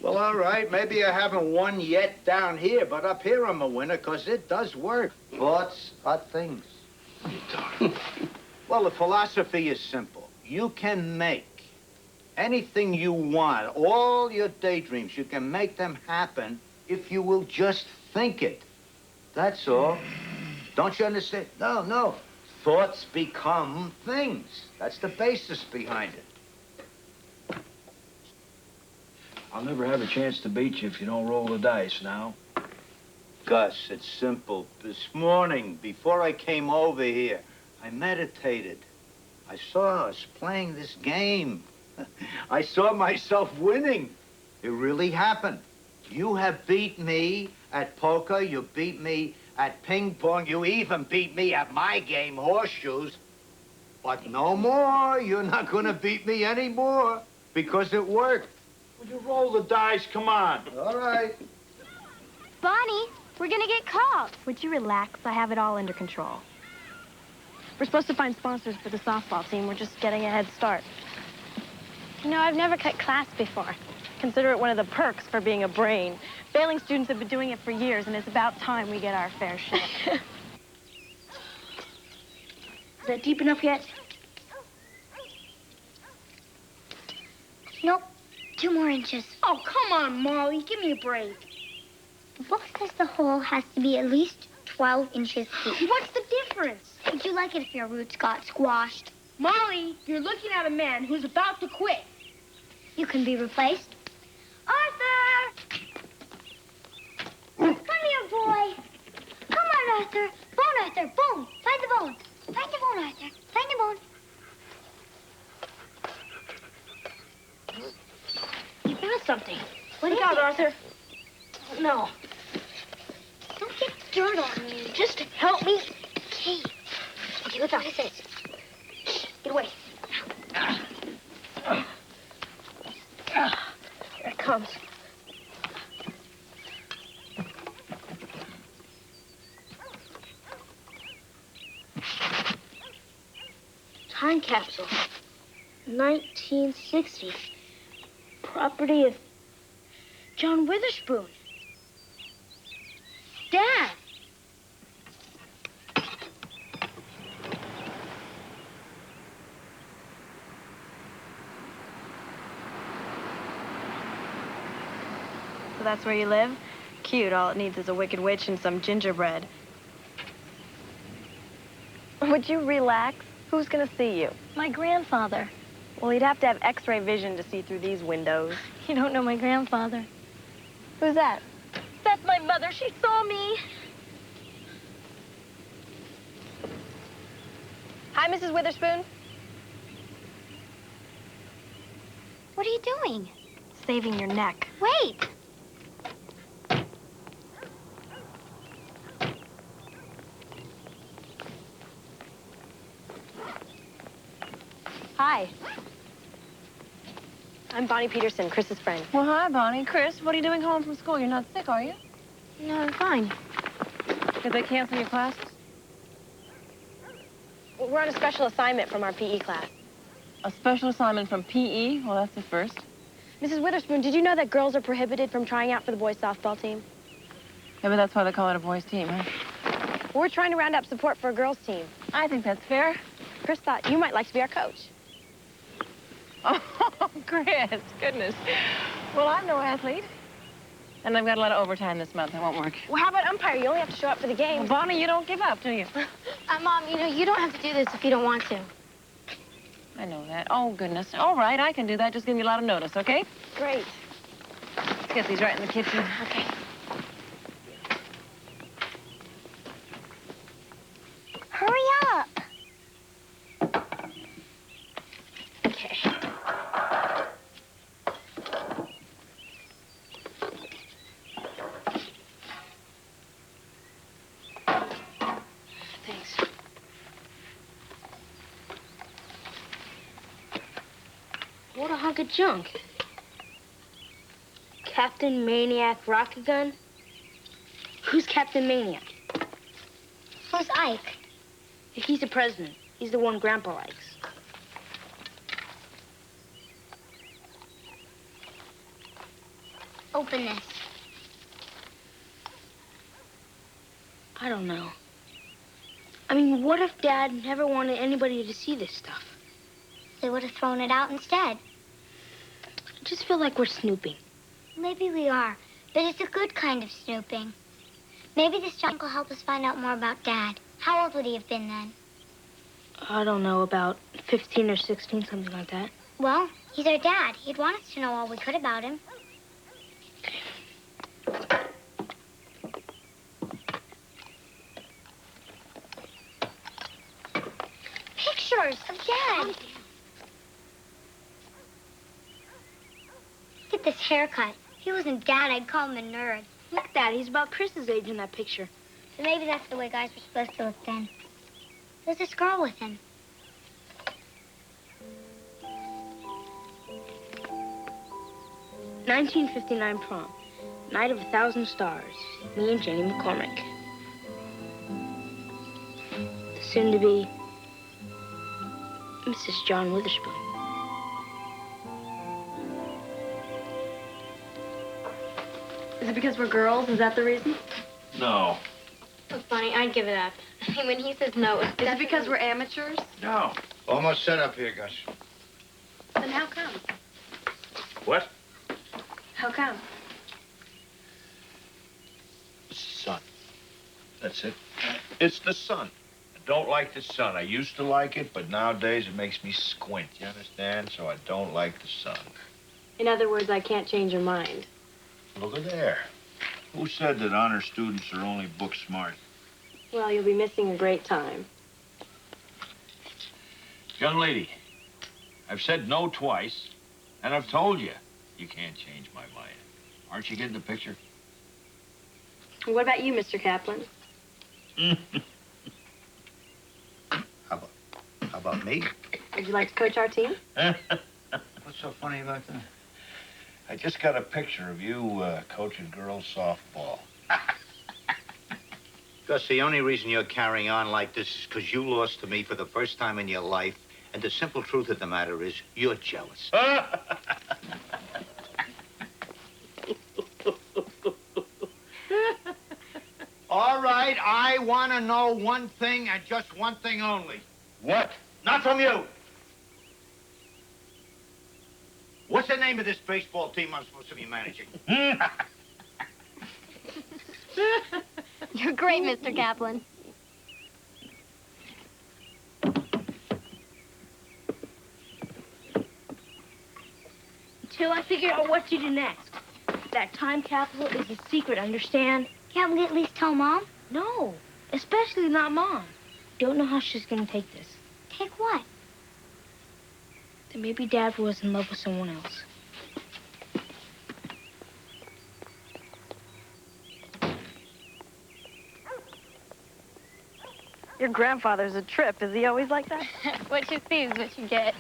Well, all right. Maybe I haven't won yet down here, but up here I'm a winner because it does work. Thoughts are things. Well, the philosophy is simple. You can make anything you want, all your daydreams, you can make them happen if you will just think it. That's all. Don't you understand? No. Thoughts become things. That's the basis behind it. I'll never have a chance to beat you if you don't roll the dice now. Gus, it's simple. This morning, before I came over here, I meditated. I saw us playing this game. I saw myself winning. It really happened. You have beat me at poker. You beat me at ping pong. You even beat me at my game, horseshoes. But no more. You're not going to beat me anymore because it worked. Would you roll the dice? Come on. All right. Bonnie, we're gonna get caught. Would you relax? I have it all under control. We're supposed to find sponsors for the softball team. We're just getting a head start. You know, I've never cut class before. Consider it one of the perks for being a brain. Failing students have been doing it for years, and it's about time we get our fair share. Is that deep enough yet? Nope. 2 more inches. Oh, come on, Molly. Give me a break. The book says the hole has to be at least 12 inches deep. What's the difference? Would you like it if your roots got squashed? Molly, you're looking at a man who's about to quit. You can be replaced. Arthur! Come here, boy. Come on, Arthur. Bone, Arthur. Bone. Find the bone. Find the bone, Arthur. Find the bone. You found something. What Look is out, it? Arthur. No. Don't get dirt on me. Just help me. Okay. Okay, look out. What is it? Shh, get away. Here it comes. Time capsule. 1960. Property of John Witherspoon. Dad! So that's where you live? Cute. All it needs is a wicked witch and some gingerbread. Would you relax? Who's gonna see you? My grandfather. Well, you'd have to have x-ray vision to see through these windows. You don't know my grandfather. Who's that? That's my mother. She saw me. Hi, Mrs. Witherspoon. What are you doing? Saving your neck. Wait. Hi. I'm Bonnie Peterson, Chris's friend. Well, hi, Bonnie. Chris, what are you doing home from school? You're not sick, are you? No, I'm fine. Did they cancel your classes? We're on a special assignment from our PE class. A special assignment from PE? Well, that's the first. Mrs. Witherspoon, did you know that girls are prohibited from trying out for the boys' softball team? Yeah, but that's why they call it a boys' team, huh? We're trying to round up support for a girls' team. I think that's fair. Chris thought you might like to be our coach. Oh, Chris, goodness. Well, I'm no athlete. And I've got a lot of overtime this month. It won't work. Well, how about umpire? You only have to show up for the game. Well, Bonnie, you don't give up, do you? Mom, you know, you don't have to do this if you don't want to. I know that. Oh, goodness. All right, I can do that. Just give me a lot of notice, okay? Great. Let's get these right in the kitchen. Okay. Hurry up. Okay. Thanks. What a hunk of junk. Captain Maniac Rocket Gun? Who's Captain Maniac? Who's Ike? If he's the president, he's the one Grandpa likes. Open this. I don't know. I mean, what if Dad never wanted anybody to see this stuff? They would have thrown it out instead. I just feel like we're snooping. Maybe we are, but it's a good kind of snooping. Maybe this junk will help us find out more about Dad. How old would he have been then? I don't know, about 15 or 16, something like that. Well, he's our dad. He'd want us to know all we could about him. pictures again. Look at this haircut. If he wasn't Dad, I'd call him a nerd. Look, Dad, he's about Chris's age in that picture. So maybe that's the way guys were supposed to look then. There's this girl with him. "1959 prom. Night of 1,000 stars. Me and Janie McCormick. Soon to be Mrs. John Witherspoon." Is it because we're girls? Is that the reason? No. So funny. I'd give it up. I mean, when he says no, it's Is it because we're amateurs? No. Almost set up here, Gus. Then how come? What? How come? Sun. That's it. It's the sun. I don't like the sun. I used to like it, but nowadays it makes me squint. You understand? So I don't like the sun. In other words, I can't change your mind. Look at there. Who said that honor students are only book smart? Well, you'll be missing a great time. Young lady, I've said no twice, and I've told you, you can't change my mind. Aren't you getting the picture? And what about you, Mr. Kaplan? How about me? Would you like to coach our team? What's so funny about that? I just got a picture of you coaching girls softball. Gus, the only reason you're carrying on like this is because you lost to me for the first time in your life. And the simple truth of the matter is, you're jealous. All right, I want to know one thing and just one thing only. What? Not from you. What's the name of this baseball team I'm supposed to be managing? You're great, Mr. Kaplan. Till I figure out what to do next. That time capsule is a secret, understand? Can't we at least tell Mom? No, especially not Mom. Don't know how she's gonna take this. Take what? That maybe Dad was in love with someone else. Your grandfather's a trip. Is he always like that? What you see is what you get.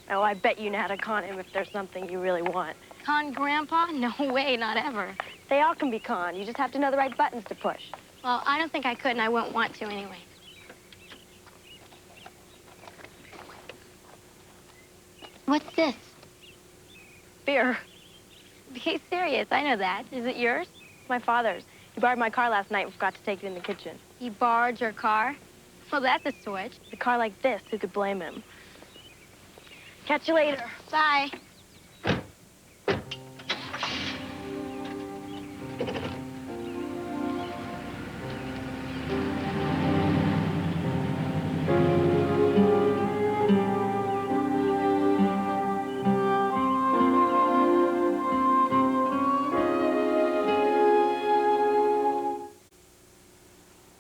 Oh, I bet you know how to con him if there's something you really want. Con Grandpa? No way, not ever. They all can be conned. You just have to know the right buttons to push. Well, I don't think I could, and I wouldn't want to anyway. What's this? Beer. Be serious, I know that. Is it yours? My father's. He borrowed my car last night and forgot to take it in the kitchen. He borrowed your car? Well, that's a switch. A car like this, who could blame him? Catch you later. Bye.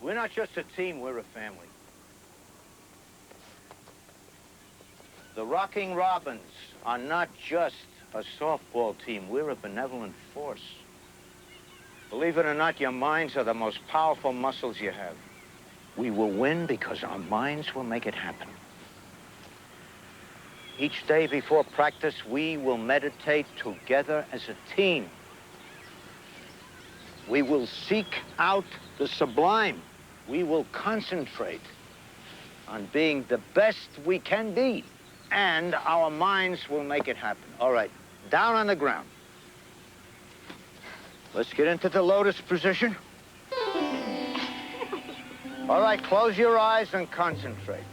We're not just a team, we're a family. The Rocking Robins are not just a softball team, we're a benevolent force. Believe it or not, your minds are the most powerful muscles you have. We will win because our minds will make it happen. Each day before practice, we will meditate together as a team. We will seek out the sublime. We will concentrate on being the best we can be, and our minds will make it happen. All right, down on the ground. Let's get into the lotus position. All right, close your eyes and concentrate.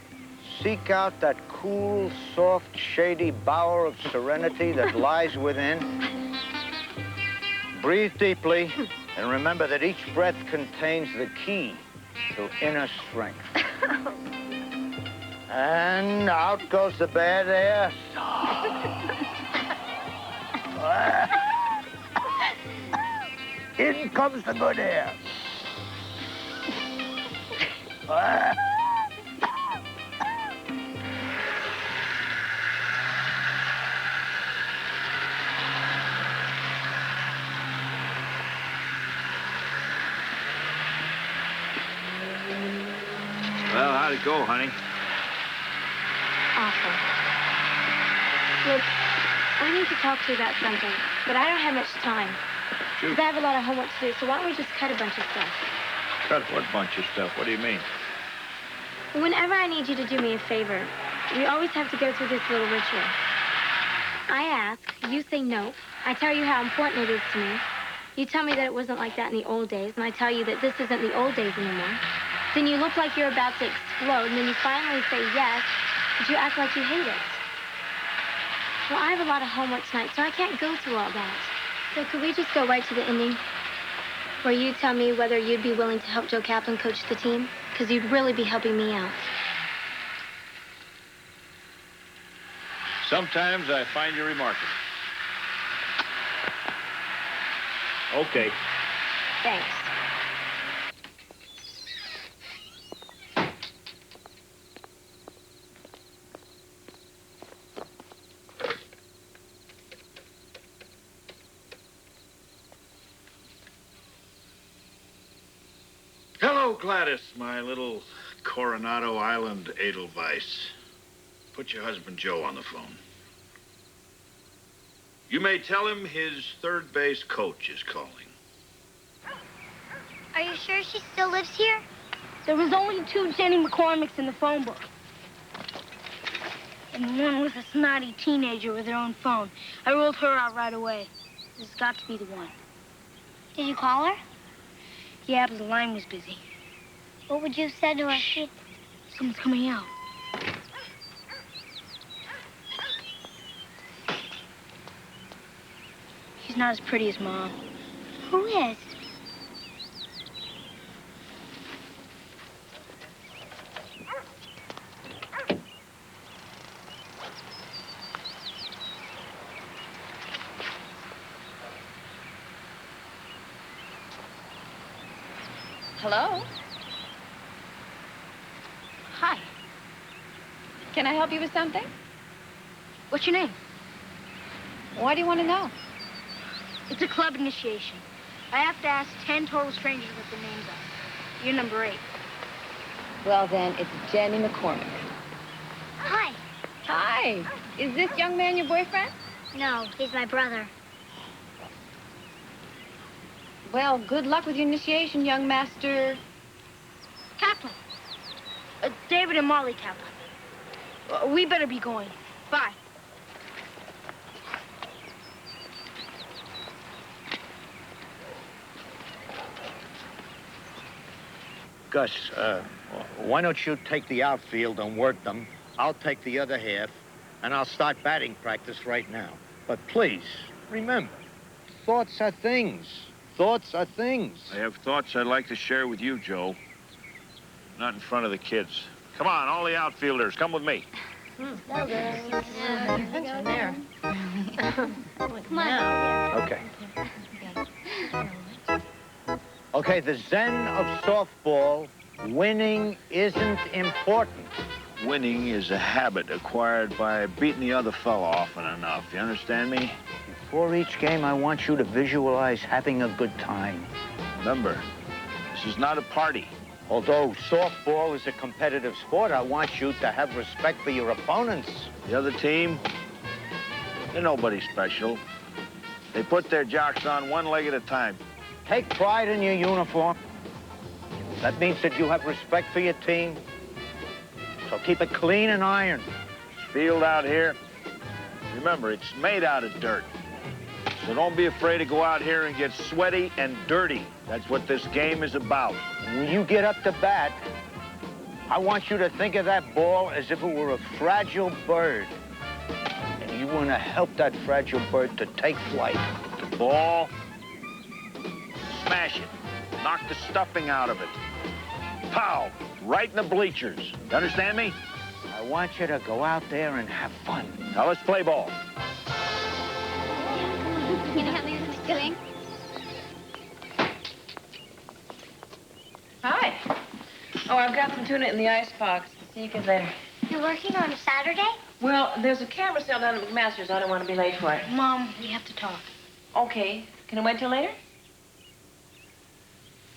Seek out that cool, soft, shady bower of serenity that lies within. Breathe deeply, and remember that each breath contains the key to inner strength. And out goes the bad air. In comes the good air. How'd it go, honey? Awful. Look, I need to talk to you about something, but I don't have much time. Shoot. 'Cause I have a lot of homework to do, so why don't we just cut a bunch of stuff? Cut what bunch of stuff? What do you mean? Whenever I need you to do me a favor, we always have to go through this little ritual. I ask, you say no. I tell you how important it is to me. You tell me that it wasn't like that in the old days, and I tell you that this isn't the old days anymore. Then you look like you're about to explode, and then you finally say yes, but you act like you hate it. Well, I have a lot of homework tonight, so I can't go through all that. So could we just go right to the ending? Where you tell me whether you'd be willing to help Joe Kaplan coach the team? Because you'd really be helping me out. Sometimes I find you remarkable. Okay. Thanks. Hello, Gladys, my little Coronado Island Edelweiss. Put your husband Joe on the phone. You may tell him his third base coach is calling. Are you sure she still lives here? There was only 2 Jenny McCormicks in the phone book. And one was a snotty teenager with her own phone. I ruled her out right away. This has got to be the one. Did you call her? Yeah, but the line was busy. What would you have said to her? Shh. Someone's coming out. She's not as pretty as Mom. Who is? Hello? Hi. Can I help you with something? What's your name? Why do you want to know? It's a club initiation. I have to ask 10 total strangers what their names are. You're number 8. Well, then, it's Jenny McCormick. Hi. Hi. Is this young man your boyfriend? No, he's my brother. Well, good luck with your initiation, young master. Kaplan. David and Molly Kaplan. We better be going. Bye. Gus, why don't you take the outfield and work them? I'll take the other half, and I'll start batting practice right now. But please, remember, thoughts are things. Thoughts are things. I have thoughts I'd like to share with you, Joe. Not in front of the kids. Come on, all the outfielders, come with me. There. Come on. Okay. Okay, the zen of softball, winning isn't important. Winning is a habit acquired by beating the other fellow often enough. You understand me? Before each game, I want you to visualize having a good time. Remember, this is not a party. Although softball is a competitive sport, I want you to have respect for your opponents. The other team, they're nobody special. They put their jocks on one leg at a time. Take pride in your uniform. That means that you have respect for your team. So keep it clean and iron. This field out here, remember, it's made out of dirt. So don't be afraid to go out here and get sweaty and dirty. That's what this game is about. When you get up to bat, I want you to think of that ball as if it were a fragile bird. And you want to help that fragile bird to take flight. The ball, smash it. Knock the stuffing out of it. Pow! Right in the bleachers. You understand me? I want you to go out there and have fun. Now let's play ball. Can I help me with this doing? Hi. Oh, I've got some tuna in the icebox. See you guys later. You're working on a Saturday? Well, there's a camera sale down at McMaster's. I don't want to be late for it. Mom, we have to talk. Okay. Can I wait till later?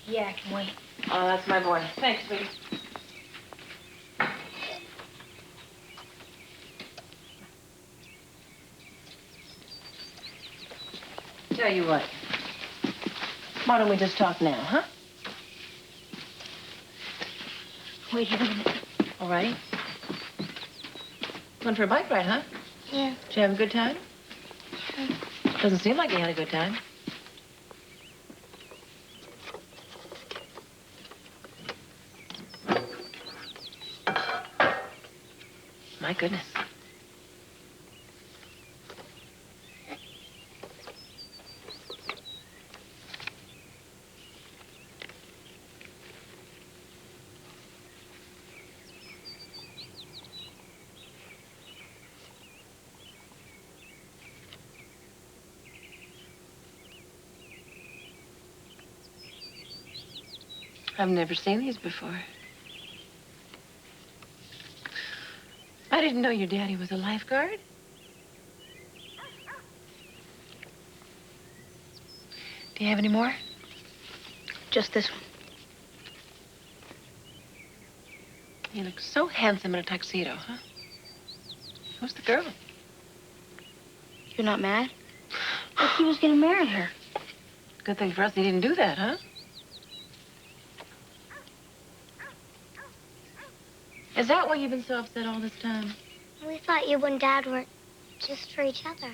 Yeah, I can wait. Oh, that's my boy. Thanks, sweetie. Tell you what. Why don't we just talk now, huh? Wait a minute. All righty. Went for a bike ride, huh? Yeah. Did you have a good time? Doesn't seem like you had a good time. My goodness. I've never seen these before. I didn't know your daddy was a lifeguard. Do you have any more? Just this one. You look so handsome in a tuxedo, huh? Who's the girl? You're not mad? But he was gonna marry her. Good thing for us he didn't do that, huh? Is that why you've been so upset all this time? We thought you and Dad were just for each other.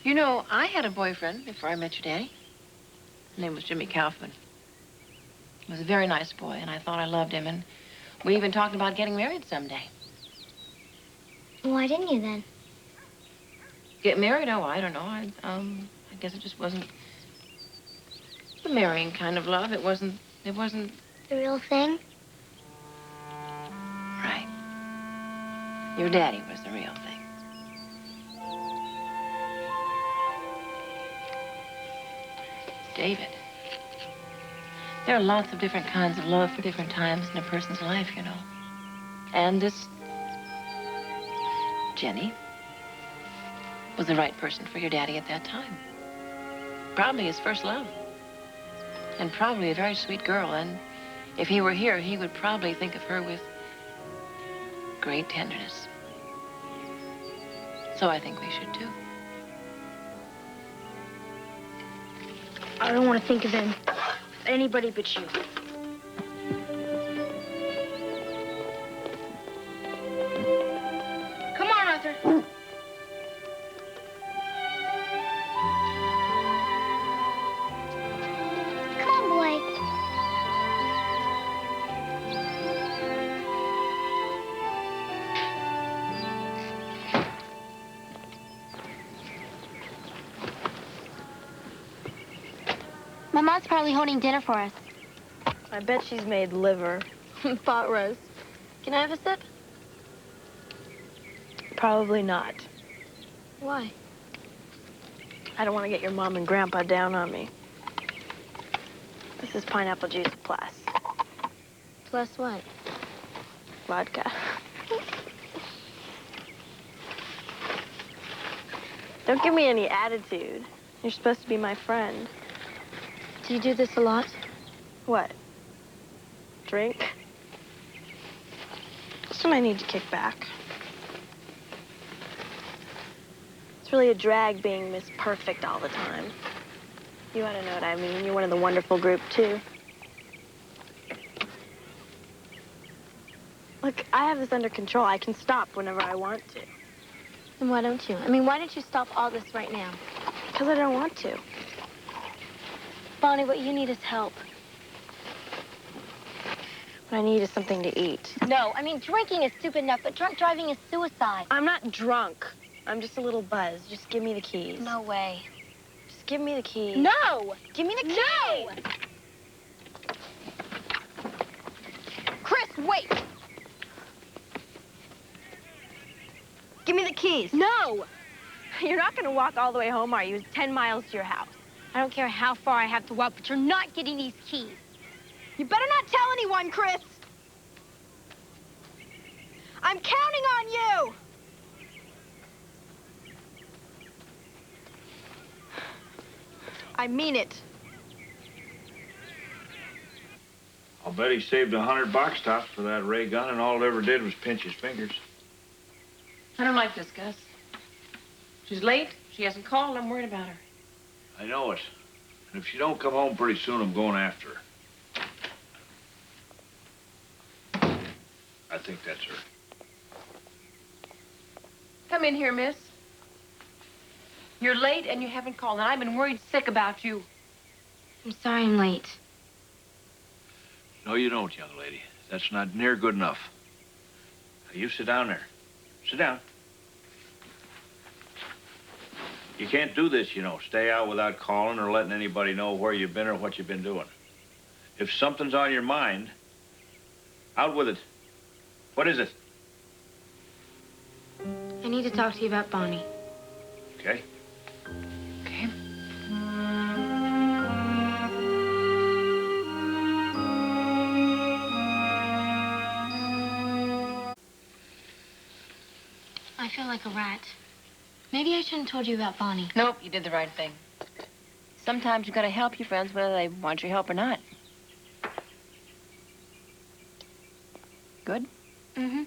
You know, I had a boyfriend before I met your daddy. His name was Jimmy Kaufman. He was a very nice boy, and I thought I loved him, and we even talked about getting married someday. Why didn't you then? Get married? Oh, I don't know. I guess it just wasn't the marrying kind of love. It wasn't... The real thing? Right. Your daddy was the real thing. David. There are lots of different kinds of love for different times in a person's life, you know. And this Jenny was the right person for your daddy at that time. Probably his first love. And probably a very sweet girl. And if he were here, he would probably think of her with great tenderness. So I think we should, too. I don't want to think of him. Anybody but you. Come on, Arthur. Come on, boy. My mom's probably holding dinner for us. I bet she's made liver. Pot roast. Can I have a sip? Probably not. Why? I don't want to get your mom and grandpa down on me. This is pineapple juice plus Plus what? vodka. Don't give me any attitude. You're supposed to be my friend. Do you do this a lot? What? Drink? That's when I need to kick back. It's really a drag being Miss Perfect all the time. You ought to know what I mean. You're one of the wonderful group, too. Look, I have this under control. I can stop whenever I want to. Then why don't you? I mean, why don't you stop all this right now? Because I don't want to. Bonnie, what you need is help. What I need is something to eat. No, I mean, drinking is stupid enough, but drunk driving is suicide. I'm not drunk. I'm just a little buzzed. Just give me the keys. No way. Just give me the keys. No! Give me the keys! No! Chris, wait! Give me the keys. No! You're not going to walk all the way home, are you? It's 10 miles to your house. I don't care how far I have to walk, but you're not getting these keys. You better not tell anyone, Chris. I'm counting on you. I mean it. I'll bet he saved 100 box tops for that ray gun, and all it ever did was pinch his fingers. I don't like this, Gus. She's late. She hasn't called. I'm worried about her. I know it. And if she don't come home pretty soon, I'm going after her. I think that's her. Come in here, miss. You're late and you haven't called, and I've been worried sick about you. I'm sorry I'm late. No, you don't, young lady. That's not near good enough. Now, you sit down there. Sit down. You can't do this, you know. Stay out without calling or letting anybody know where you've been or what you've been doing. If something's on your mind, out with it. What is it? I need to talk to you about Bonnie. Okay. Okay. I feel like a rat. Maybe I shouldn't have told you about Bonnie. Nope, you did the right thing. Sometimes you gotta help your friends whether they want your help or not. Good? Mm-hmm.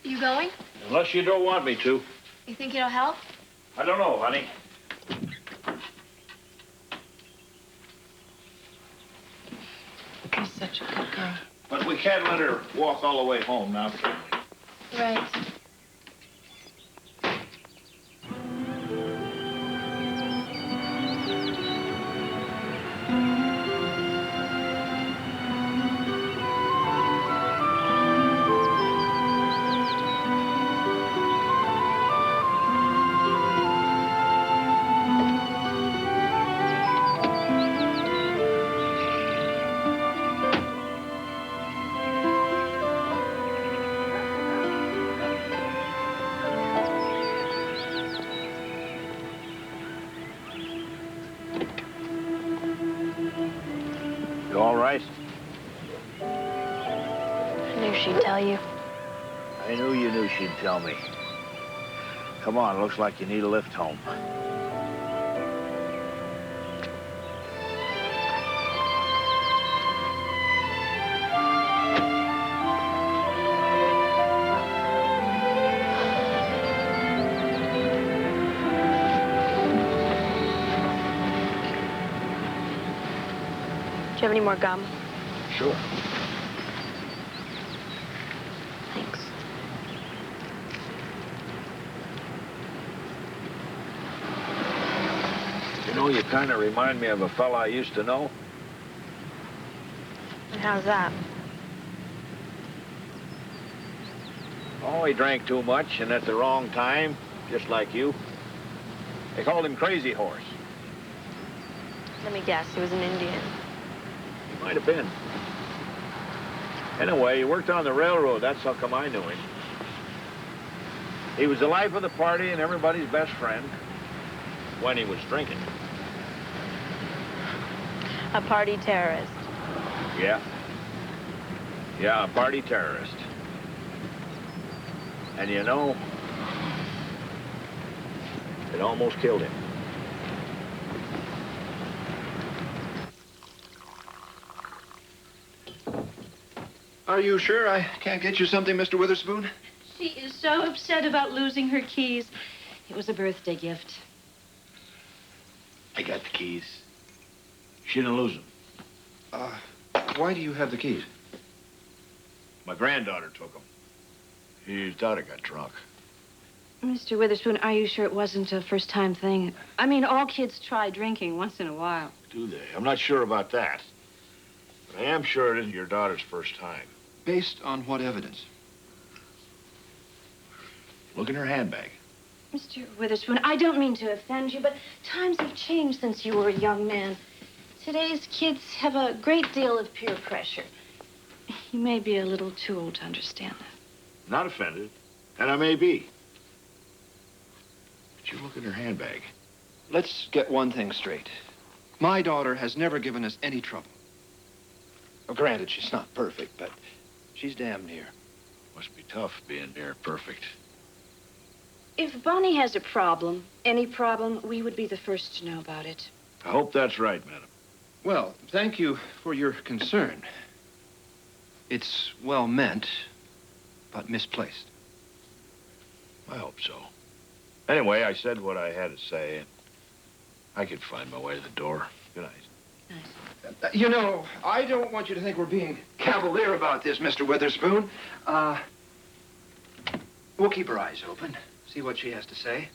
You going? Unless you don't want me to. You think it'll help? I don't know, honey. You're such a good girl. But we can't let her walk all the way home now, can we? Right. You all right? I knew she'd tell you. I knew you knew she'd tell me. Come on, looks like you need a lift home. Do you have any more gum? Sure. Thanks. You know, you kind of remind me of a fella I used to know. And how's that? Oh, he drank too much and at the wrong time, just like you. They called him Crazy Horse. Let me guess, he was an Indian. He might have been. Anyway, he worked on the railroad. That's how come I knew him. He was the life of the party and everybody's best friend when he was drinking. A party terrorist. Yeah. Yeah, a party terrorist. And you know, it almost killed him. Are you sure I can't get you something, Mr. Witherspoon? She is so upset about losing her keys. It was a birthday gift. I got the keys. She didn't lose them. Why do you have the keys? My granddaughter took them. His daughter got drunk. Mr. Witherspoon, are you sure it wasn't a first-time thing? I mean, all kids try drinking once in a while. Do they? I'm not sure about that. But I am sure it isn't your daughter's first time. Based on what evidence? Look in her handbag. Mr. Witherspoon, I don't mean to offend you, but times have changed since you were a young man. Today's kids have a great deal of peer pressure. You may be a little too old to understand that. Not offended. And I may be. But you look in her handbag. Let's get one thing straight. My daughter has never given us any trouble. Well, granted, she's not perfect, but she's damn near. Must be tough being near perfect. If Bonnie has a problem, any problem, we would be the first to know about it. I hope that's right, madam. Well, thank you for your concern. It's well meant, but misplaced. I hope so. Anyway, I said what I had to say. I could find my way to the door. Good night. You know, I don't want you to think we're being cavalier about this, Mr. Witherspoon. We'll keep our eyes open, see what she has to say.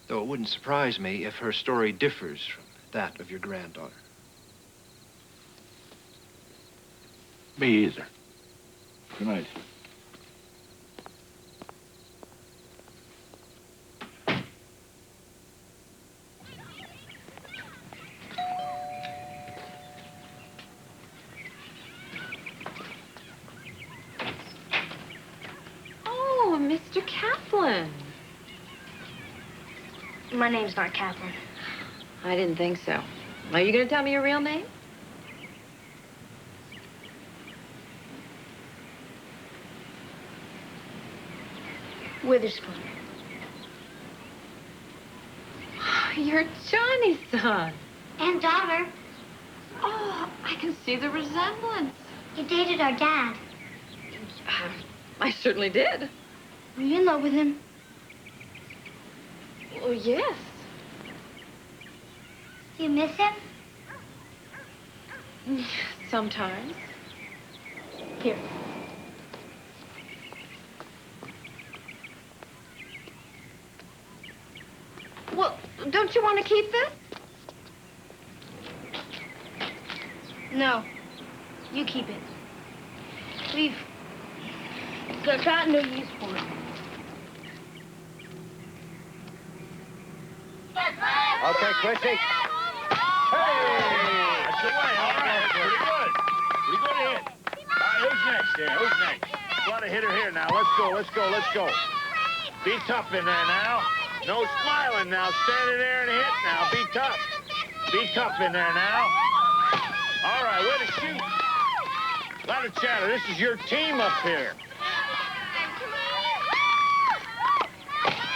Though it wouldn't surprise me if her story differs from that of your granddaughter. Me either. Good night. Oh, Mr. Kaplan. My name's not Catherine. I didn't think so. Are you going to tell me your real name? Witherspoon. You're Johnny's son. And daughter. Oh, I can see the resemblance. You dated our dad. I certainly did. Were you in love with him? Oh, yes. Do you miss him? Sometimes. Here. Well, don't you want to keep this? No. You keep it. We've got no use for it. Okay, Chrissy. Hey! That's the way. All right. Pretty good. Pretty good hit. All right, who's next here? Who's next? Got a hitter here now. Let's go, let's go, let's go. Be tough in there now. No smiling now. Standing there and hit now. Be tough. Be tough in there now. All right, way to shoot. Lot of chatter. This is your team up here.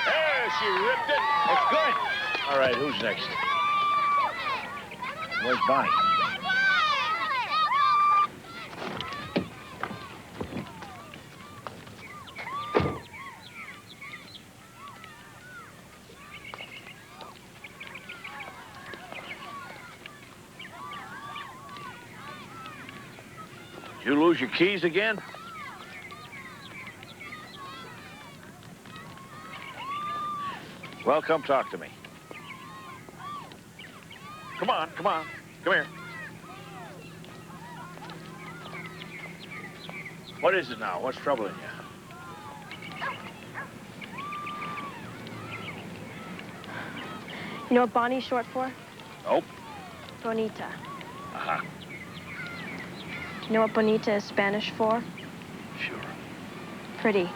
There, she ripped it. That's good. All right, who's next? Where's Bonnie? Did you lose your keys again? Well, come talk to me. Come on, come on. Come here. What is it now? What's troubling you? You know what Bonnie's short for? Nope. Bonita. Uh-huh. You know what Bonita is Spanish for? Sure. Pretty.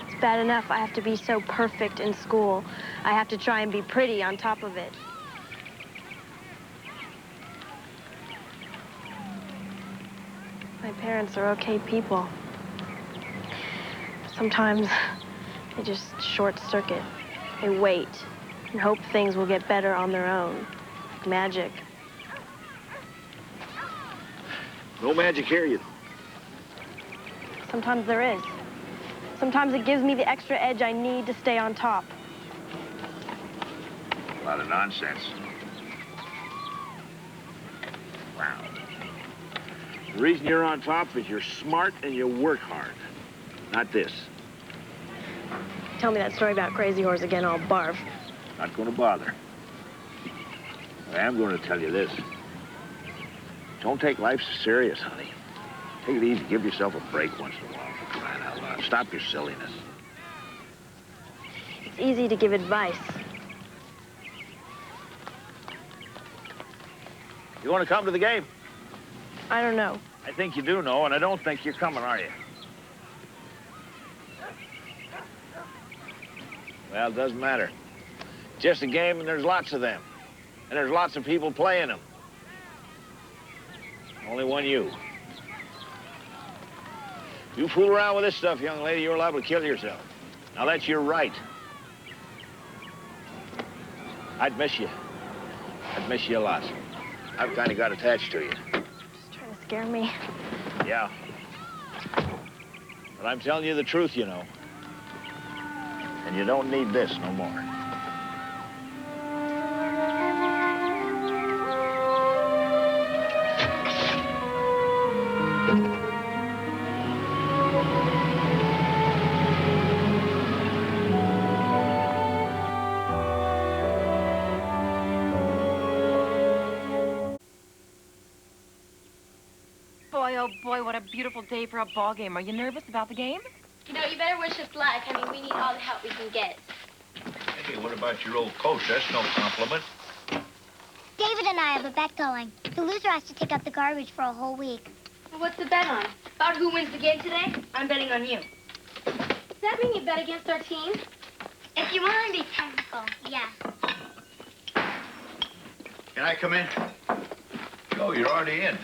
It's bad enough I have to be so perfect in school. I have to try and be pretty on top of it. My parents are okay people. Sometimes they just short circuit. They wait and hope things will get better on their own. Like magic. No magic here, you know. Sometimes there is. Sometimes it gives me the extra edge I need to stay on top. A lot of nonsense. Wow. The reason you're on top is you're smart and you work hard. Not this. Tell me that story about Crazy Horse again, I'll barf. Not going to bother. I am going to tell you this. Don't take life so serious, honey. Take it easy. Give yourself a break once in a while, for crying out loud. Stop your silliness. It's easy to give advice. You want to come to the game? I don't know. I think you do know, and I don't think you're coming, are you? Well, it doesn't matter. Just a game, and there's lots of them. And there's lots of people playing them. Only one you. You fool around with this stuff, young lady, you're liable to kill yourself. Now, that's your right. I'd miss you. I'd miss you a lot. I've kind of got attached to you. Just trying to scare me. Yeah. But I'm telling you the truth, you know. And you don't need this no more. Boy, oh boy, what a beautiful day for a ball game. Are you nervous about the game? You know, you better wish us luck. I mean, we need all the help we can get. Hey, what about your old coach? That's no compliment. David and I have a bet going. The loser has to take out the garbage for a whole week. Well, what's the bet on? About who wins the game today? I'm betting on you. Does that mean you bet against our team? If you want to be technical, yeah. Can I come in? Joe, you're already in.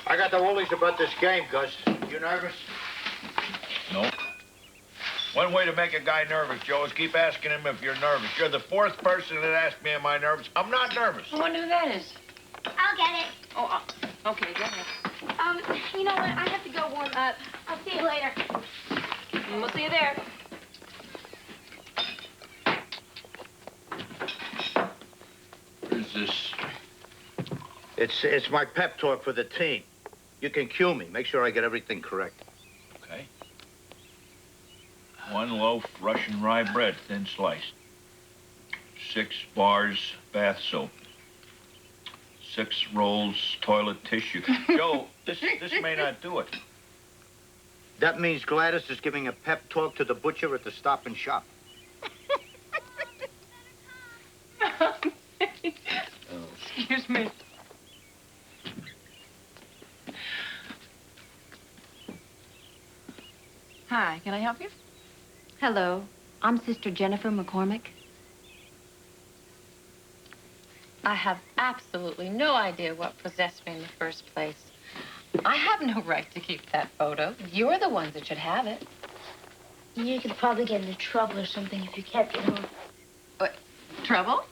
I got the woolies about this game, Gus. You nervous? No. One way to make a guy nervous, Joe, is keep asking him if you're nervous. You're the fourth person that asked me, am I nervous? I'm not nervous. I wonder who that is. I'll get it. Oh, okay, go ahead. You know what? I have to go warm up. I'll see you later. We'll see you there. What is this? It's my pep talk for the team. You can cue me. Make sure I get everything correct. Okay. 1 loaf Russian rye bread, thin sliced. 6 bars bath soap. 6 rolls toilet tissue. Joe, this may not do it. That means Gladys is giving a pep talk to the butcher at the Stop and Shop. Excuse me. Hi, can I help you? Hello, I'm Sister Jennifer McCormick. I have absolutely no idea what possessed me in the first place. I have no right to keep that photo. You're the ones that should have it. You could probably get into trouble or something if you kept it home. What? Trouble?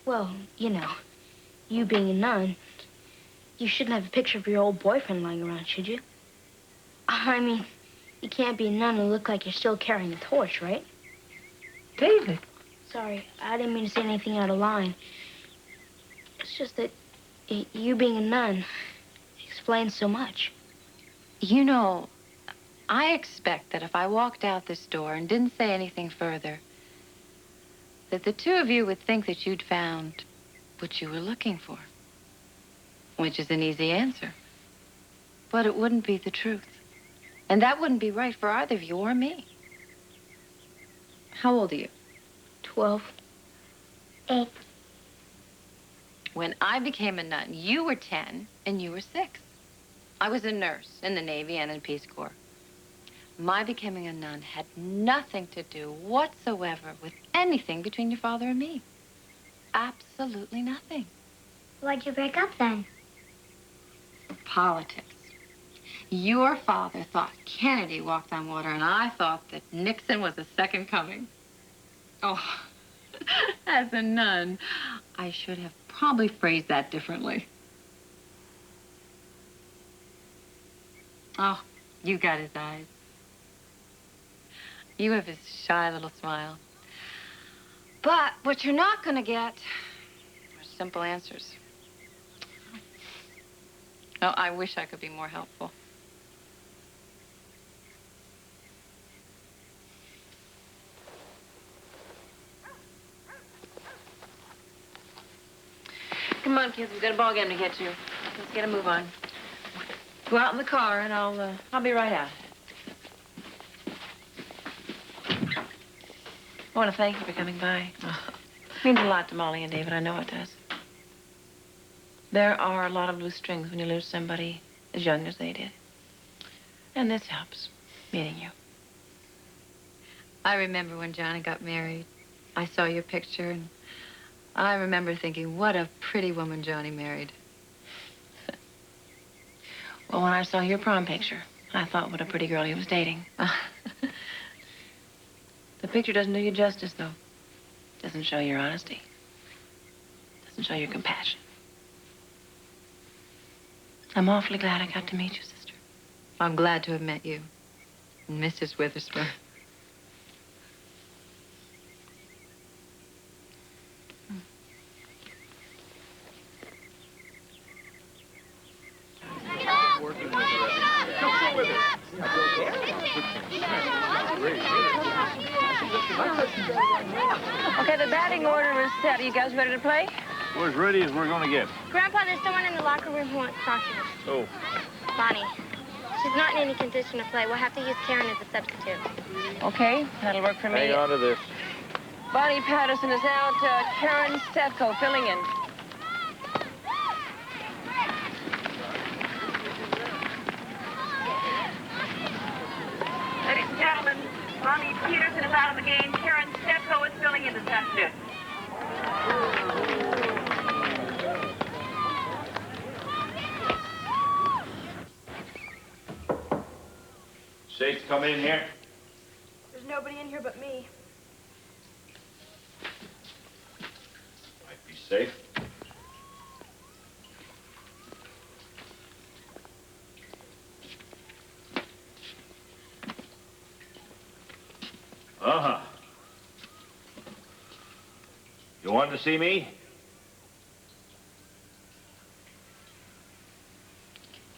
Well, you know, you being a nun, you shouldn't have a picture of your old boyfriend lying around, should you? I mean, you can't be a nun and look like you're still carrying a torch, right? David. Sorry, I didn't mean to say anything out of line. It's just that you being a nun explains so much. You know, I expect that if I walked out this door and didn't say anything further, that the two of you would think that you'd found what you were looking for, which is an easy answer. But it wouldn't be the truth. And that wouldn't be right for either of you or me. How old are you? 12. 8. When I became a nun, you were 10 and you were 6. I was a nurse in the Navy and in Peace Corps. My becoming a nun had nothing to do whatsoever with anything between your father and me. Absolutely nothing. Why'd you break up then? Politics. Your father thought Kennedy walked on water, and I thought that Nixon was the second coming. Oh, as a nun, I should have probably phrased that differently. Oh, you got his eyes. You have his shy little smile. But what you're not going to get are simple answers. Oh, I wish I could be more helpful. Come on, kids. We've got a ball game to get to. Let's get a move on. Go out in the car, and I'll be right out. I want to thank you for coming by. It means a lot to Molly and David. I know it does. There are a lot of loose strings when you lose somebody as young as they did. And this helps, meeting you. I remember when Johnny got married. I saw your picture, and I remember thinking, what a pretty woman Johnny married. Well, when I saw your prom picture, I thought what a pretty girl he was dating. The picture doesn't do you justice, though. Doesn't show your honesty. Doesn't show your compassion. I'm awfully glad I got to meet you, sister. I'm glad to have met you, Mrs. Witherspoon. Okay, the batting order is set. Are you guys ready to play? We're as ready as we're gonna get. Grandpa, there's someone in the locker room who wants to talk to you. Oh. Bonnie. She's not in any condition to play. We'll have to use Karen as a substitute. Okay, that'll work for me. Hang on to this. Bonnie Patterson is out. Karen Stefko filling in. Ladies and gentlemen, Bonnie Peterson is out of the game. Karen Stefko is filling in the substitute. Safe to come in here? There's nobody in here but me. Might be safe. Uh-huh. You wanted to see me?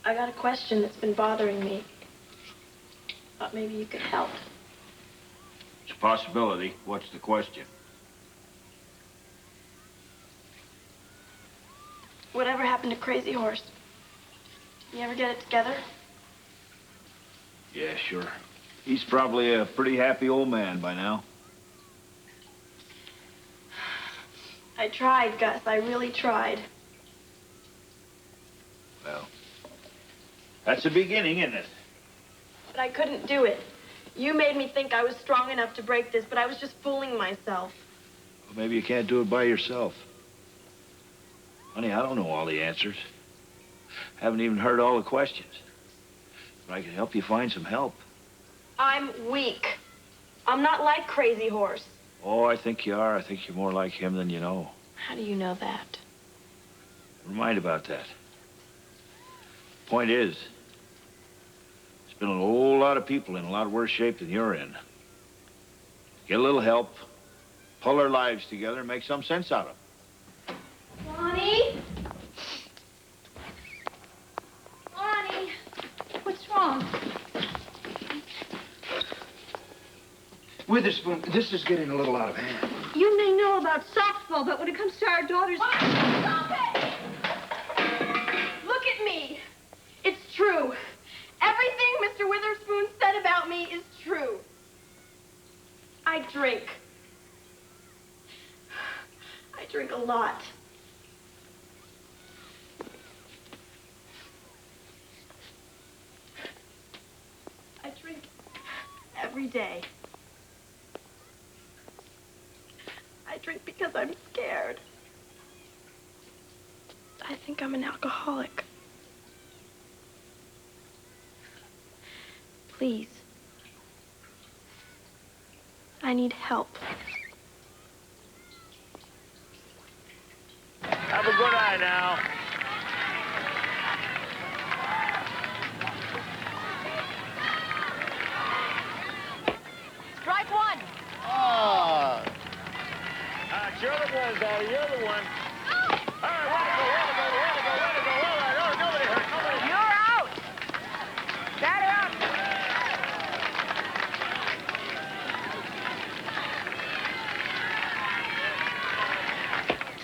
I got a question that's been bothering me. Thought maybe you could help. It's a possibility. What's the question? Whatever happened to Crazy Horse? You ever get it together? Yeah, sure. He's probably a pretty happy old man by now. I tried, Gus. I really tried. Well, that's the beginning, isn't it? But I couldn't do it. You made me think I was strong enough to break this, but I was just fooling myself. Well, maybe you can't do it by yourself. Honey, I don't know all the answers. Haven't even heard all the questions. But I can help you find some help. I'm weak. I'm not like Crazy Horse. Oh, I think you are. I think you're more like him than you know. How do you know that? Never mind about that. Point is, there's been a whole lot of people in a lot worse shape than you're in. Get a little help, pull their lives together, and make some sense out of them. Bonnie? Bonnie? What's wrong? Witherspoon, this is getting a little out of hand. You may know about softball, but when it comes to our daughters... Stop it! Look at me. It's true. Everything Mr. Witherspoon said about me is true. I drink. I drink a lot. I drink every day. I drink because I'm scared. I think I'm an alcoholic. Please. I need help. Have a good eye now. Strike one. Oh. You're the one, Daddy. You're the one. All right, way to go, way to go, way to go, way to go. All right, all right, nobody hurt, nobody hurt. You're out. Batter up.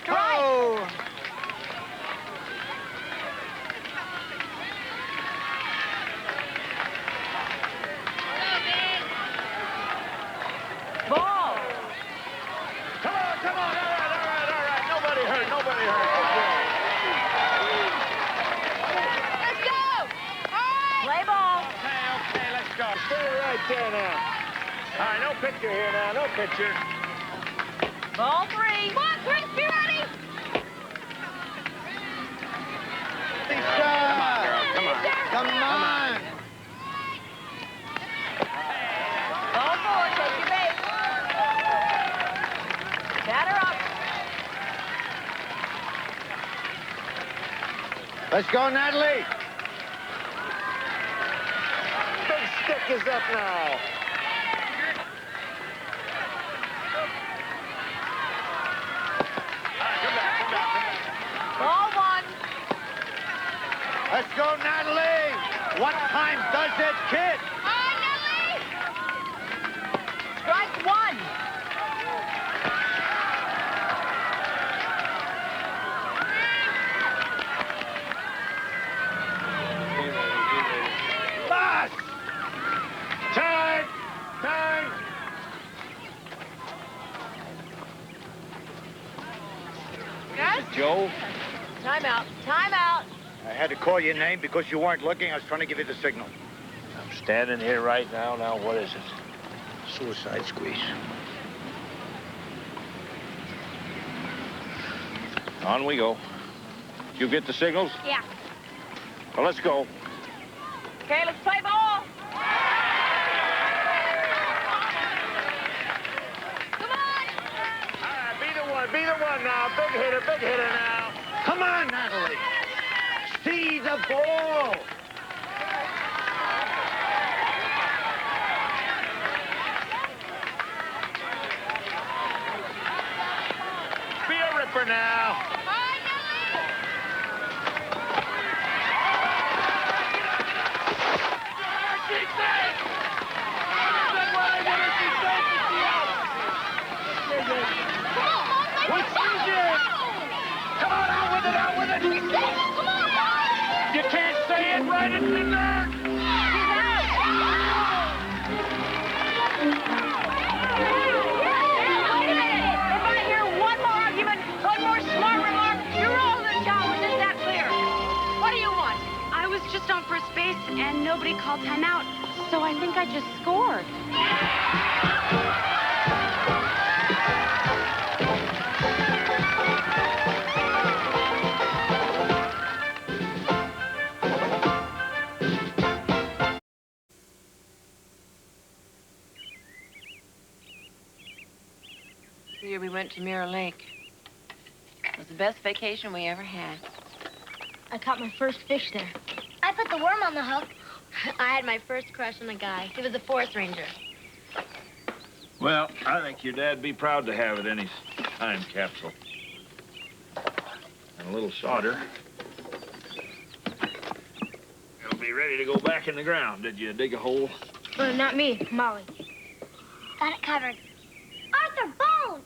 Strike. Oh. Ball. Come on, come on. All right, all right, all right. Nobody hurt, nobody hurt. Let's go. Play ball. Okay, let's go. Stay right there now. All right, no pitcher here now, no pitcher. Ball three. Come on, Chris, be ready. Come on, girl, come on. Come on. Go forward, take your bait. Batter up. Let's go, Natalie. Big stick is up now. Ball one. Let's go, Natalie. What time does it, kid? Strike one. Boss! Time! Time! Gus? Joe? Time out. Time out. I had to call your name because you weren't looking. I was trying to give you the signal. I'm standing here right now. Now, what is it? Suicide squeeze. On we go. You get the signals? Yeah. Well, let's go. Okay, let's play ball. Come on. All right, be the one now. Big hitter now. Come on, Natalie. See the ball. Be a ripper now. Come on, out with it. You can't say it right in the nerve. Wait a minute. If I hear one more argument, one more smart remark, you're all in showers. Is that clear? What do you want? I was just on first base, and nobody called timeout, so I think I just scored. The year we went to Mirror Lake. It was the best vacation we ever had. I caught my first fish there. I put the worm on the hook. I had my first crush on a guy. He was a forest ranger. Well, I think your dad'd be proud to have it in his time capsule. And a little solder. It'll be ready to go back in the ground. Did you dig a hole? Not me, Molly. Got it covered. Arthur, bone!